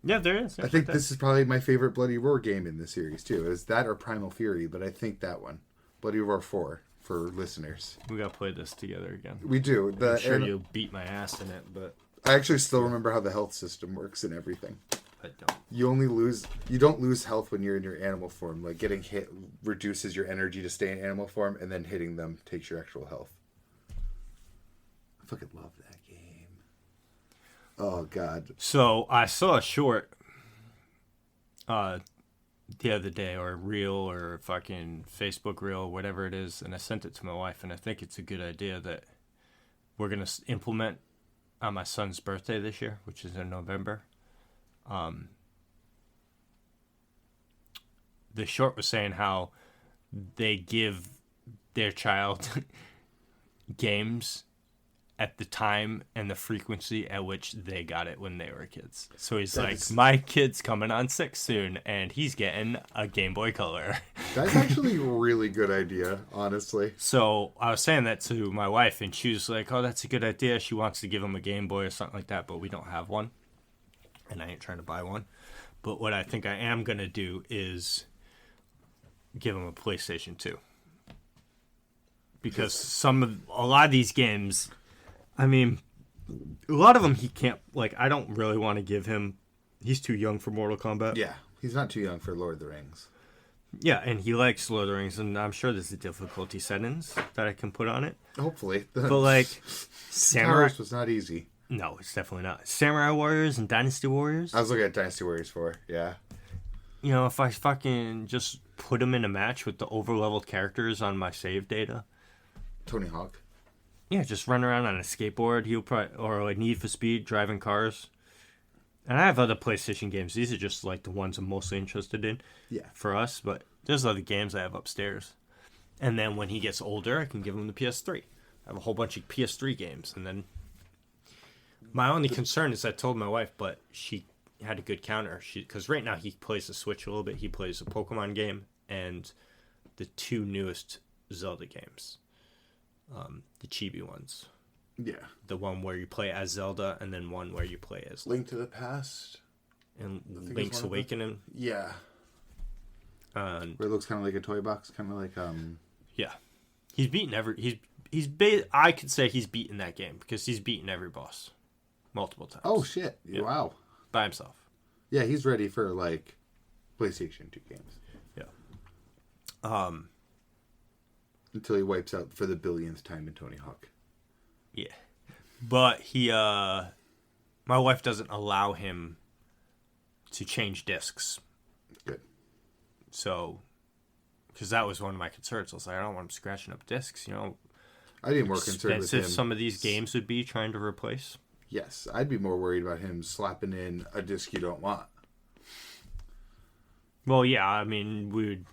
Yeah, there is. I think this is probably my favorite Bloody Roar game in the series, too. Is that or Primal Fury, but I think that one. Bloody Roar 4, for listeners. We gotta play this together again. We do. I'm sure you'll beat my ass in it, but... I actually still remember how the health system works and everything. I don't. You don't lose health when you're in your animal form. Like, getting hit reduces your energy to stay in animal form, and then hitting them takes your actual health. I fucking love that game. Oh, God. So, I saw a short the other day, or a reel, or fucking Facebook reel, whatever it is, and I sent it to my wife, and I think it's a good idea that we're going to implement on my son's birthday this year, which is in November. The short was saying how they give their child games at the time and the frequency at which they got it when they were kids. So he's my kid's coming on 6 soon, and he's getting a Game Boy Color. That's actually a really good idea, honestly. So I was saying that to my wife, and she was like, oh, that's a good idea. She wants to give him a Game Boy or something like that, but we don't have one. And I ain't trying to buy one. But what I think I am going to do is give him a PlayStation 2. Because a lot of these games, I mean, a lot of them he can't, I don't really want to give him, he's too young for Mortal Kombat. Yeah, he's not too young for Lord of the Rings. Yeah, and he likes Lord of the Rings, and I'm sure there's a difficulty settings that I can put on it. Hopefully. But, Samurai was not easy. No, it's definitely not. Samurai Warriors and Dynasty Warriors. I was looking at Dynasty Warriors 4, yeah. You know, if I fucking just put him in a match with the over-leveled characters on my save data. Tony Hawk. Yeah, just run around on a skateboard. He'll probably, or Need for Speed, driving cars. And I have other PlayStation games. These are just the ones I'm mostly interested in. Yeah. For us, but there's other games I have upstairs. And then when he gets older, I can give him the PS3. I have a whole bunch of PS3 games. And then my only concern is I told my wife, but she had a good counter. Because right now he plays the Switch a little bit. He plays a Pokemon game and the 2 newest Zelda games. The chibi ones. Yeah. The one where you play as Zelda and then one where you play as Link to the Past. And Link's Awakening. Yeah. Where it looks kind of like a toy box, kind of like Yeah, he's beaten I could say he's beaten that game because he's beaten every boss multiple times. Oh shit! Yeah. Wow. By himself. Yeah, he's ready for like PlayStation 2 games. Yeah. Until he wipes out for the billionth time in Tony Hawk. Yeah, but my wife doesn't allow him to change discs. Good. So, because that was one of my concerns. I was like, I don't want him scratching up discs, I'd be more concerned with him. Some of these games would be trying to replace. Yes, I'd be more worried about him slapping in a disc you don't want. Well, yeah, I mean, we would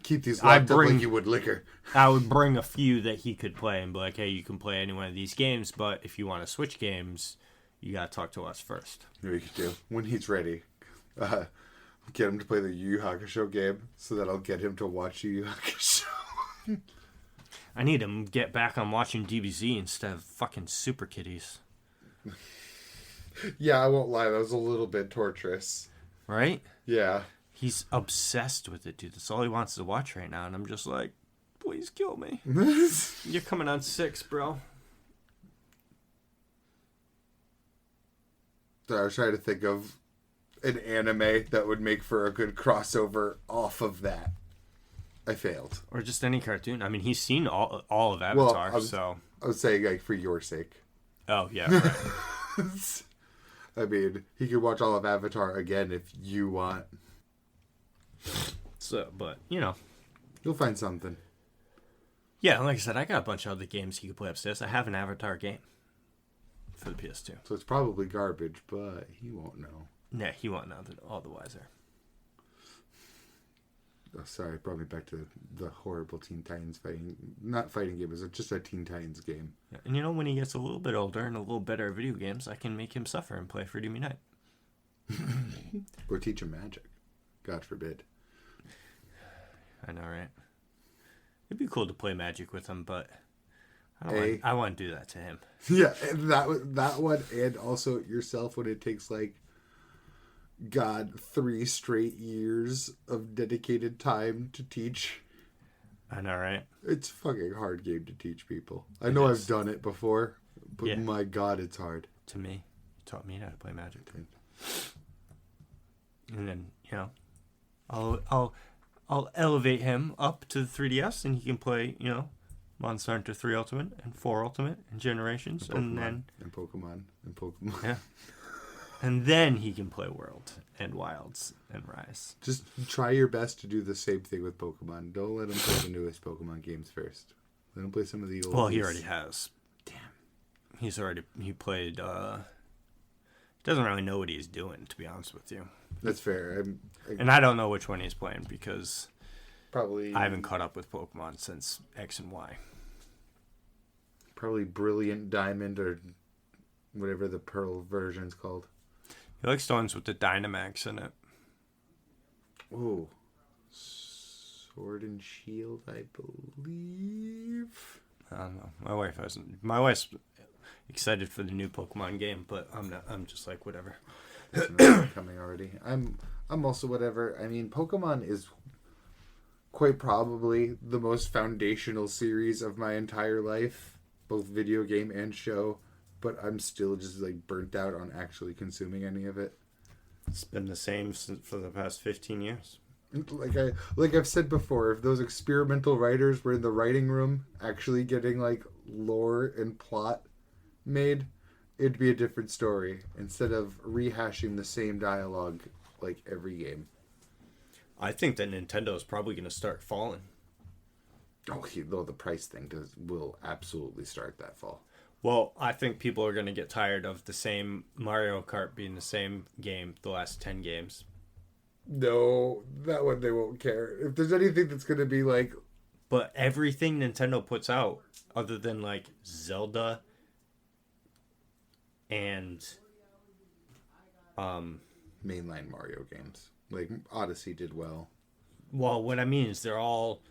keep these locked up like you would liquor. I would bring a few that he could play and be like, hey, you can play any one of these games, but if you want to switch games, you got to talk to us first. What you could do, when he's ready, get him to play the Yu Yu Hakusho game so that I'll get him to watch Yu Yu Hakusho. I need him to get back on watching DBZ instead of fucking Super Kitties. Yeah, I won't lie, that was a little bit torturous. Right? Yeah. He's obsessed with it, dude. That's all he wants to watch right now, and I'm just like, please kill me. You're coming on 6, bro. So I was trying to think of an anime that would make for a good crossover off of that. I failed. Or just any cartoon. I mean, he's seen all of Avatar, I was saying, like, for your sake. Oh, yeah, right. I mean, he could watch all of Avatar again if you want. So, but, you'll find something. Yeah, like I said, I got a bunch of other games he could play upstairs. I have an Avatar game for the PS2. So it's probably garbage, but he won't know. Yeah, he won't know all the wiser. Oh, sorry, it brought me back to the horrible Teen Titans not fighting game, it was just a Teen Titans game. Yeah, and when he gets a little bit older and a little better at video games, I can make him suffer and play Freedom Unite. Or teach him magic. God forbid. I know, right? It'd be cool to play Magic with him, but I want to do that to him. Yeah, and that one, and also yourself when it takes, like, God, 3 straight years of dedicated time to teach. I know, right? It's a fucking hard game to teach people. I know I've done it before, but my God, it's hard. To me, you taught me how to play Magic. And then, I'll elevate him up to the 3DS, and he can play, Monster Hunter 3 Ultimate and 4 Ultimate and Generations, and Pokemon. Yeah. And then he can play World and Wilds and Rise. Just try your best to do the same thing with Pokemon. Don't let him play the newest Pokemon games first. Let him play some of the old. Well, he already has. Damn. He played. Doesn't really know what he's doing, to be honest with you. That's fair. And I don't know which one he's playing because probably I haven't caught up with Pokemon since X and Y. Probably Brilliant Diamond or whatever the Pearl version's called. He likes the ones with the Dynamax in it. Ooh. Sword and Shield, I believe. I don't know. My wife hasn't. My wife's excited for the new Pokemon game, but I'm not. I'm just like, whatever. There's another coming already. I'm also whatever. I mean, Pokemon is quite probably the most foundational series of my entire life, both video game and show. But I'm still just like burnt out on actually consuming any of it. It's been the same for the past 15 years. Like I've said before, if those experimental writers were in the writing room actually getting like lore and plot made, it'd be a different story instead of rehashing the same dialogue like every game. I think that Nintendo is probably going to start falling. Oh, though the price thing will absolutely start that fall. Well, I think people are going to get tired of the same Mario Kart being the same game the last 10 games. No, that one they won't care. If there's anything that's going to be like But everything Nintendo puts out, other than like Zelda and Mainline Mario games. Like, Odyssey did well. well, what I mean is they're all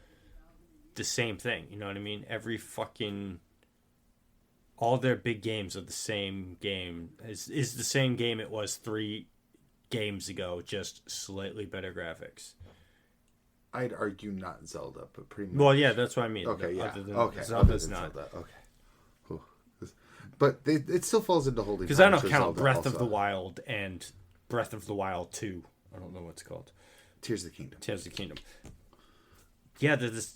the same thing. You know what I mean? All their big games are the same game. Is the same game it was 3 games ago, just slightly better graphics. I'd argue not Zelda, but pretty much. Well, yeah, that's what I mean. Okay, yeah. Other than Okay, Zelda's not. Zelda. Okay. Whew. But it still falls into holding. Because I don't for count Zelda Breath also. of the Wild and Breath of the Wild 2. I don't know what it's called. Tears of the Kingdom. Tears of the Kingdom. Yeah, they're the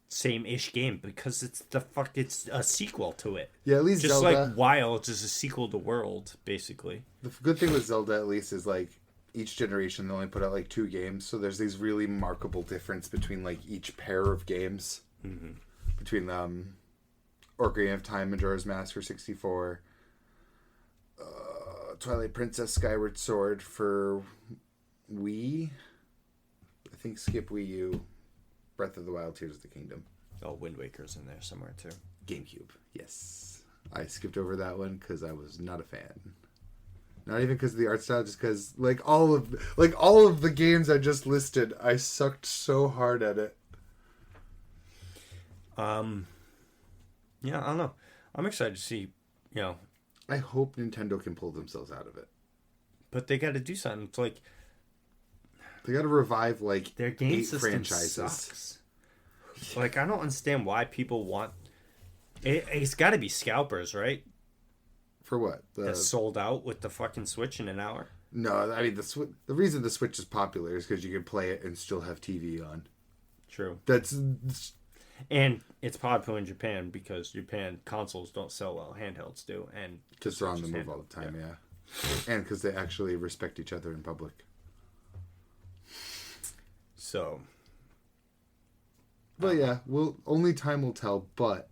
same-ish game because it's a sequel to it. Yeah, at least just Zelda. like Wild is a sequel to World, basically. The good thing with Zelda, at least, is like each generation they only put out like 2 games, so there's these really remarkable difference between like each pair of games. Mm-hmm. Between Ocarina of Time, Majora's Mask for 64, Twilight Princess, Skyward Sword for Wii. I think skip Wii U, Breath of the Wild, Tears of the Kingdom. Oh, Wind Waker's in there somewhere too. GameCube, yes. I skipped over that one because I was not a fan. Not even because of the art style, just because like all of the games I just listed, I sucked so hard at it. Yeah, I don't know. I'm excited to see, I hope Nintendo can pull themselves out of it. but they got to do something. It's like They got to revive like their game 8 system franchises. sucks. Like, I don't understand why people want it's got to be scalpers, right? For what? That sold out with the fucking Switch in an hour. No, I mean the reason the Switch is popular is because you can play it and still have TV on. True. And it's popular in Japan because Japan consoles don't sell well, handhelds do, and because they're on the move all the time, yeah. And because they actually respect each other in public. So. Well, yeah, only time will tell. But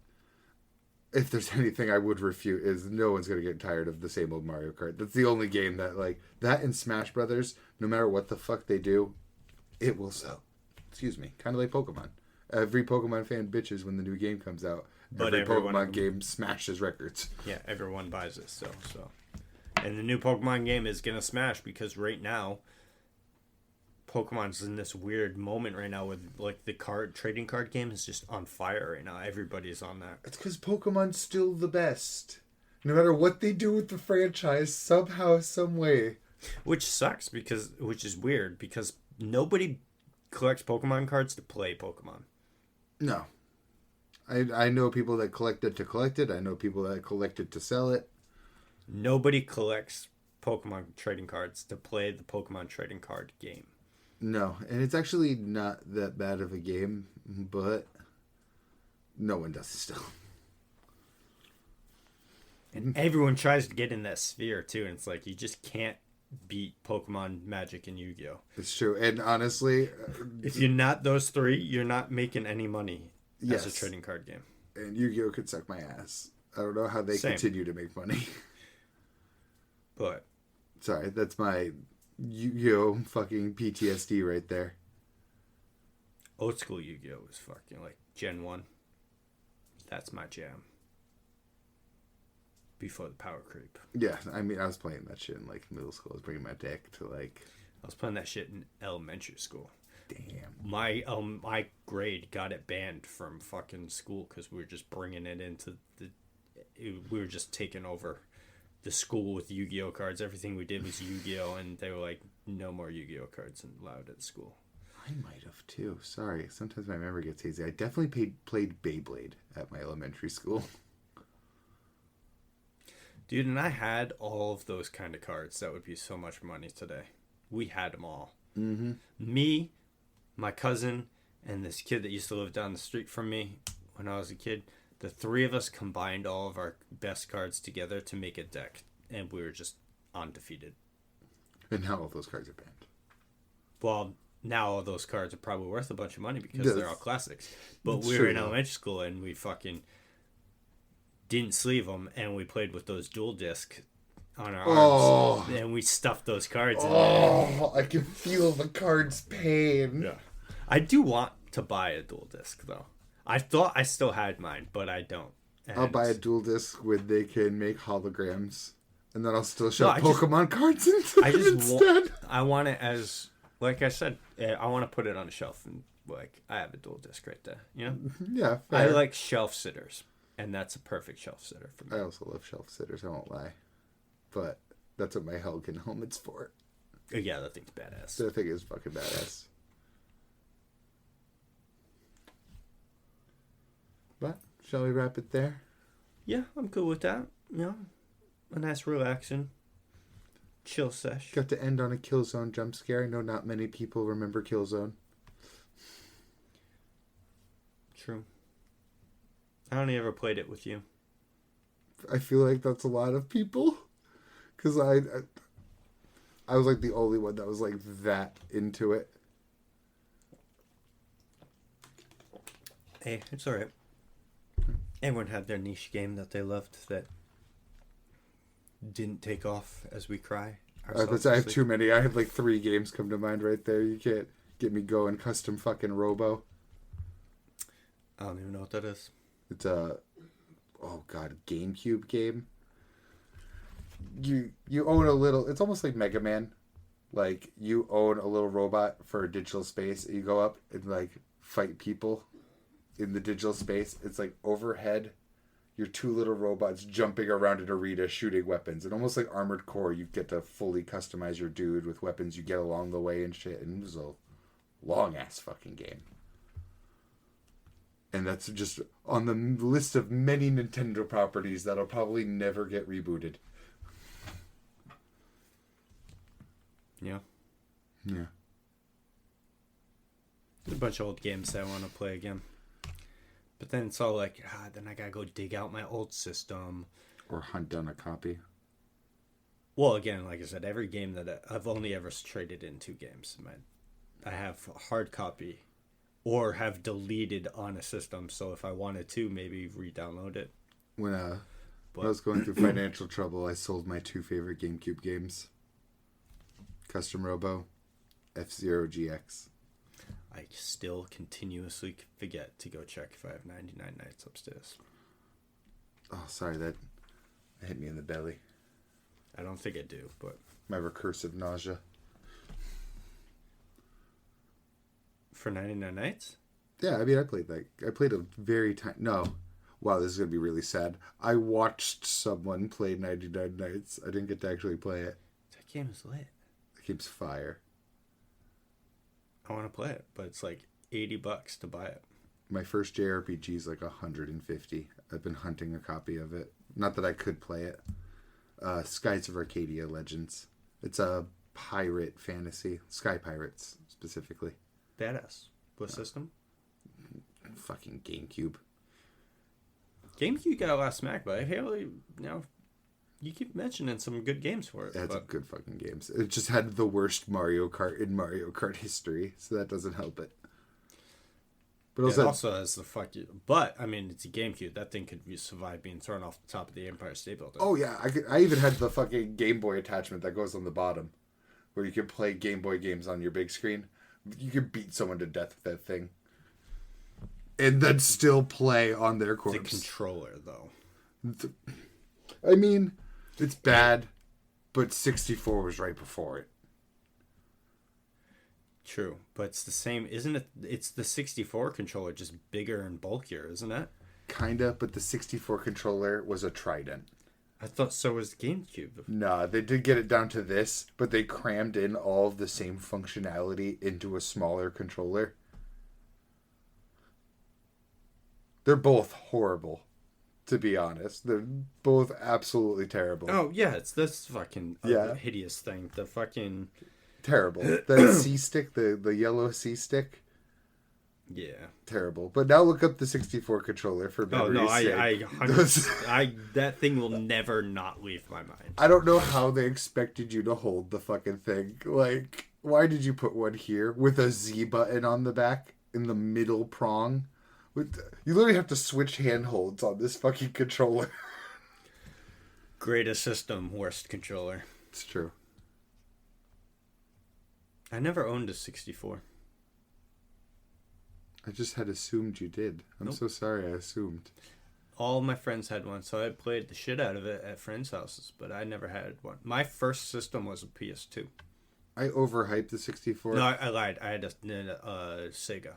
if there's anything I would refute is no one's gonna get tired of the same old Mario Kart. That's the only game that like that and Smash Brothers. No matter what the fuck they do, it will sell. Excuse me, kind of like Pokemon. Every Pokemon fan bitches when the new game comes out. But every Pokemon game smashes records. Yeah, everyone buys it still. So, and the new Pokemon game is gonna smash because right now, Pokemon's in this weird moment right now with like the trading card game is just on fire right now. Everybody's on that. It's because Pokemon's still the best. No matter what they do with the franchise, somehow, some way. Which sucks which is weird because nobody collects Pokemon cards to play Pokemon. No. I know people that collect it to collect it. I know people that collect it to sell it. Nobody collects Pokemon trading cards to play the Pokemon trading card game. No, and it's actually not that bad of a game, but no one does it still. And everyone tries to get in that sphere too, and it's like you just can't beat Pokemon, Magic, and Yu-Gi-Oh! It's true, and honestly, if you're not those 3, you're not making any money yes. as a trading card game. And Yu-Gi-Oh! Could suck my ass. I don't know how they continue to make money. But sorry, that's my Yu-Gi-Oh! Fucking PTSD right there. old school Yu-Gi-Oh! Was fucking like Gen 1. That's my jam. Before the power creep. Yeah, I mean, I was playing that shit in like middle school. I was bringing my deck to like. I was playing that shit in elementary school. Damn. My grade got it banned from fucking school because we were just bringing it into we were just taking over the school with Yu-Gi-Oh cards. Everything we did was Yu-Gi-Oh, and they were like, no more Yu-Gi-Oh cards allowed at school. I might have too. Sorry, sometimes my memory gets hazy. I definitely played Beyblade at my elementary school. Dude, and I had all of those kind of cards. That would be so much money today. We had them all. Mm-hmm. Me, my cousin, and this kid that used to live down the street from me when I was a kid. The 3 of us combined all of our best cards together to make a deck. And we were just undefeated. And now all those cards are banned. Well, now all those cards are probably worth a bunch of money because they're all classics. But we were in elementary school and we fucking didn't sleeve them, and we played with those dual disc on our arms, and we stuffed those cards in there. I can feel the card's pain. Yeah, I do want to buy a dual disc though. I thought I still had mine, but I don't. I'll And buy a dual disc when they can make holograms, and then I'll still no, shove Pokemon cards into I them just instead. I want it as, like I said, I want to put it on a shelf and like I have a dual disc right there. You know, Yeah, I fair. like shelf sitters, and that's a perfect shelf sitter for me. I also love shelf sitters. I won't lie, but that's what my Helgen helmet's for. Yeah, that thing's badass. That thing is fucking badass. But shall we wrap it there? Yeah, I'm cool with that. You know, a nice relaxing, chill sesh. Got to end on a Killzone jump scare. I know not many people remember Killzone. True. I only ever played it with you. I feel like that's a lot of people, because I was like the only one that was like that into it. Hey, it's alright. Everyone had their niche game that they loved that didn't take off as we cry. I have too many. I have like 3 games come to mind right there. You can't get me going. Custom fucking Robo. I don't even know what that is. It's a GameCube game. You own a little. It's almost like Mega Man. Like you own a little robot for a digital space. You go up and like fight people in the digital space. It's like overhead. Your 2 little robots jumping around an arena shooting weapons. And almost like Armored Core, you get to fully customize your dude with weapons you get along the way and shit. And it was a long ass fucking game. And that's just on the list of many Nintendo properties that'll probably never get rebooted. Yeah. Yeah. There's a bunch of old games that I want to play again. But then it's all like, then I gotta go dig out my old system. Or hunt down a copy. Well, again, like I said, every game that I've only ever traded in 2 games. I have a hard copy or have deleted on a system. So if I wanted to, maybe re-download it. When I was going through financial trouble, I sold my 2 favorite GameCube games. Custom Robo, F-Zero GX. I still continuously forget to go check if I have 99 Nights upstairs. Oh, sorry, that hit me in the belly. I don't think I do, but... My recursive nausea. For 99 Nights? Yeah, I mean, I played a very tiny... No. Wow, this is going to be really sad. I watched someone play 99 Nights. I didn't get to actually play it. That game is lit. The game's fire. I want to play it, but it's like $80 to buy it. My first JRPG is like 150. I've been hunting a copy of it. Not that I could play it. Skies of Arcadia Legends. It's a pirate fantasy. Sky Pirates, specifically. Badass. What system? Fucking GameCube. GameCube got a lot of smack, but I hear you keep mentioning some good games for it. That's good fucking games. It just had the worst Mario Kart in Mario Kart history, so that doesn't help it. But it also has the But I mean, it's a GameCube. That thing could survive being thrown off the top of the Empire State Building. Oh yeah, I even had the fucking Game Boy attachment that goes on the bottom, where you can play Game Boy games on your big screen. You could beat someone to death with that thing, and then still play on their corpse. The controller, though. I mean, it's bad, but 64 was right before it. True, but it's the same, isn't it? It's the 64 controller, just bigger and bulkier, isn't it? Kinda, but the 64 controller was a Trident. I thought so was the GameCube. Nah, they did get it down to this, but they crammed in all of the same functionality into a smaller controller. They're both horrible, to be honest. They're both absolutely terrible. Oh, yeah, it's this fucking hideous thing. The fucking... Terrible. That C-stick, the yellow C-stick. Yeah. Terrible. But now look up the 64 controller for memory's sake. That thing will never not leave my mind. I don't know how they expected you to hold the fucking thing. Like, why did you put one here with a Z button on the back in the middle prong? You literally have to switch handholds on this fucking controller. Greatest system, worst controller. It's true. I never owned a 64. I just had assumed you did. I'm Nope. so sorry I assumed. All my friends had one, so I played the shit out of it at friends' houses, but I never had one. My first system was a PS2. I overhyped the 64. No, I lied. I had a Sega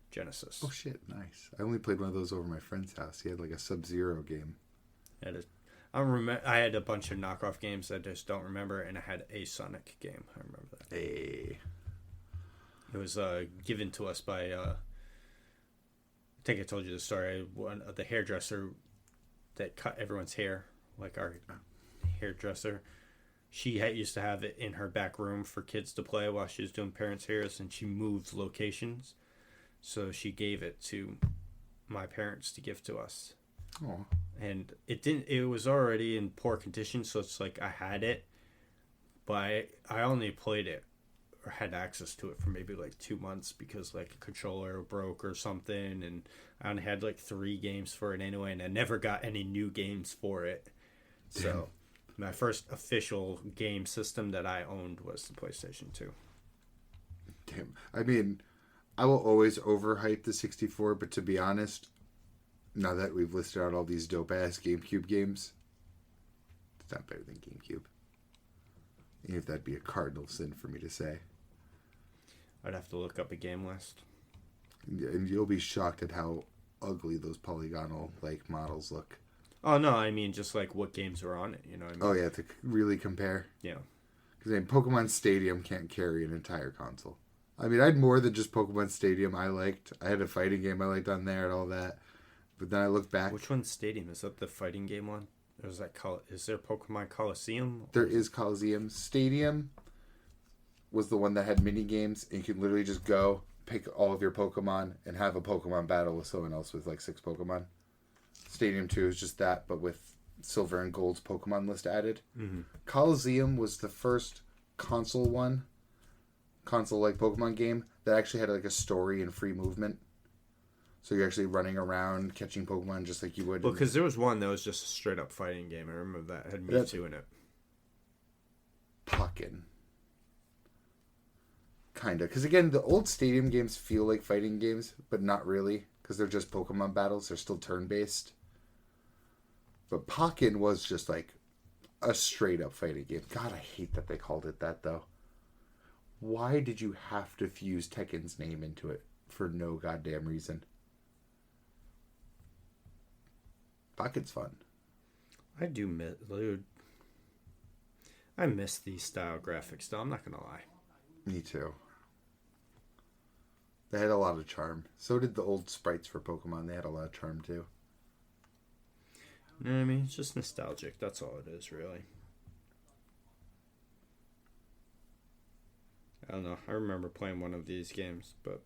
Genesis. Oh shit, nice. I only played one of those over my friend's house. He had like a Sub-Zero game. I remember. I had a bunch of knockoff games I just don't remember, and I had a Sonic game. I remember that. Hey. It was given to us by. I think I told you the story. One of the hairdresser that cut everyone's hair, like our hairdresser. She used to have it in her back room for kids to play while she was doing parents' hairs, and she moved locations, so she gave it to my parents to give to us. Oh. And it was already in poor condition, so it's like I had it, but I only played it or had access to it for maybe like 2 months because like a controller broke or something, and I only had like 3 games for it anyway, and I never got any new games for it. So my first official game system that I owned was the PlayStation 2. Damn. I mean, I will always overhype the 64, but to be honest, now that we've listed out all these dope-ass GameCube games, it's not better than GameCube. Even if that'd be a cardinal sin for me to say. I'd have to look up a game list. And you'll be shocked at how ugly those polygonal like models look. Oh, no, I mean just like what games are on it, you know what I mean? Oh, yeah, to really compare. Yeah. Because Pokemon Stadium can't carry an entire console. I mean, I had more than just Pokemon Stadium I liked. I had a fighting game I liked on there and all that. But then I look back. Which one's Stadium? Is that the fighting game one? Or is there Pokemon Coliseum? There is Coliseum. Stadium was the one that had mini games, and you could literally just go pick all of your Pokemon and have a Pokemon battle with someone else with like 6 Pokemon. Stadium 2 is just that, but with Silver and Gold's Pokemon list added. Mm-hmm. Coliseum was the first console-like Pokemon game that actually had like a story and free movement. So you're actually running around catching Pokemon just like you would. Well, because there was one that was just a straight up fighting game. I remember that had Mewtwo in it. Pokken. Kinda. Because again, the old Stadium games feel like fighting games, but not really. Because they're just Pokemon battles. They're still turn-based. But Pokken was just like a straight up fighting game. God, I hate that they called it that though. Why did you have to fuse Tekken's name into it for no goddamn reason? Pokken's fun. I do miss, dude. I miss these style graphics though, I'm not gonna lie. Me too. They had a lot of charm. So did the old sprites for Pokemon. They had a lot of charm too. You know what I mean? It's just nostalgic. That's all it is, really. I don't know. I remember playing one of these games, but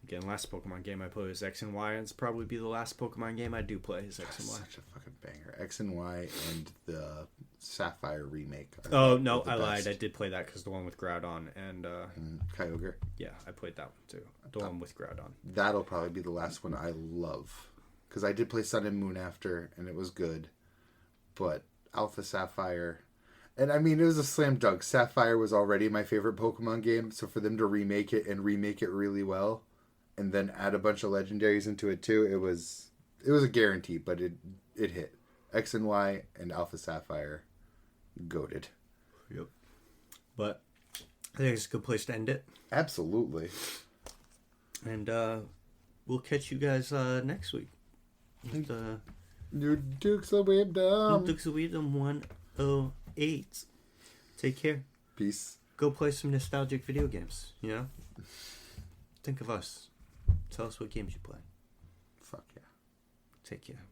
again, last Pokemon game I played was X and Y, and it's probably be the last Pokemon game I do play is X and Y. Such a fucking banger. X and Y and the Sapphire remake. Oh, no, I lied. I did play that because the one with Groudon and... Kyogre. Yeah, I played that one too. The one with Groudon. That'll probably be the last one I love. Because I did play Sun and Moon after, and it was good. But Alpha Sapphire... And I mean, it was a slam dunk. Sapphire was already my favorite Pokemon game, so for them to remake it and remake it really well, and then add a bunch of legendaries into it too, it was a guarantee, but it hit. X and Y and Alpha Sapphire, goated. Yep. But I think it's a good place to end it. Absolutely. And we'll catch you guys next week. With, New Dukes of Wisdom. Dukes of Wisdom 108. Take care. Peace. Go play some nostalgic video games, you know? Think of us. Tell us what games you play. Fuck yeah. Take care.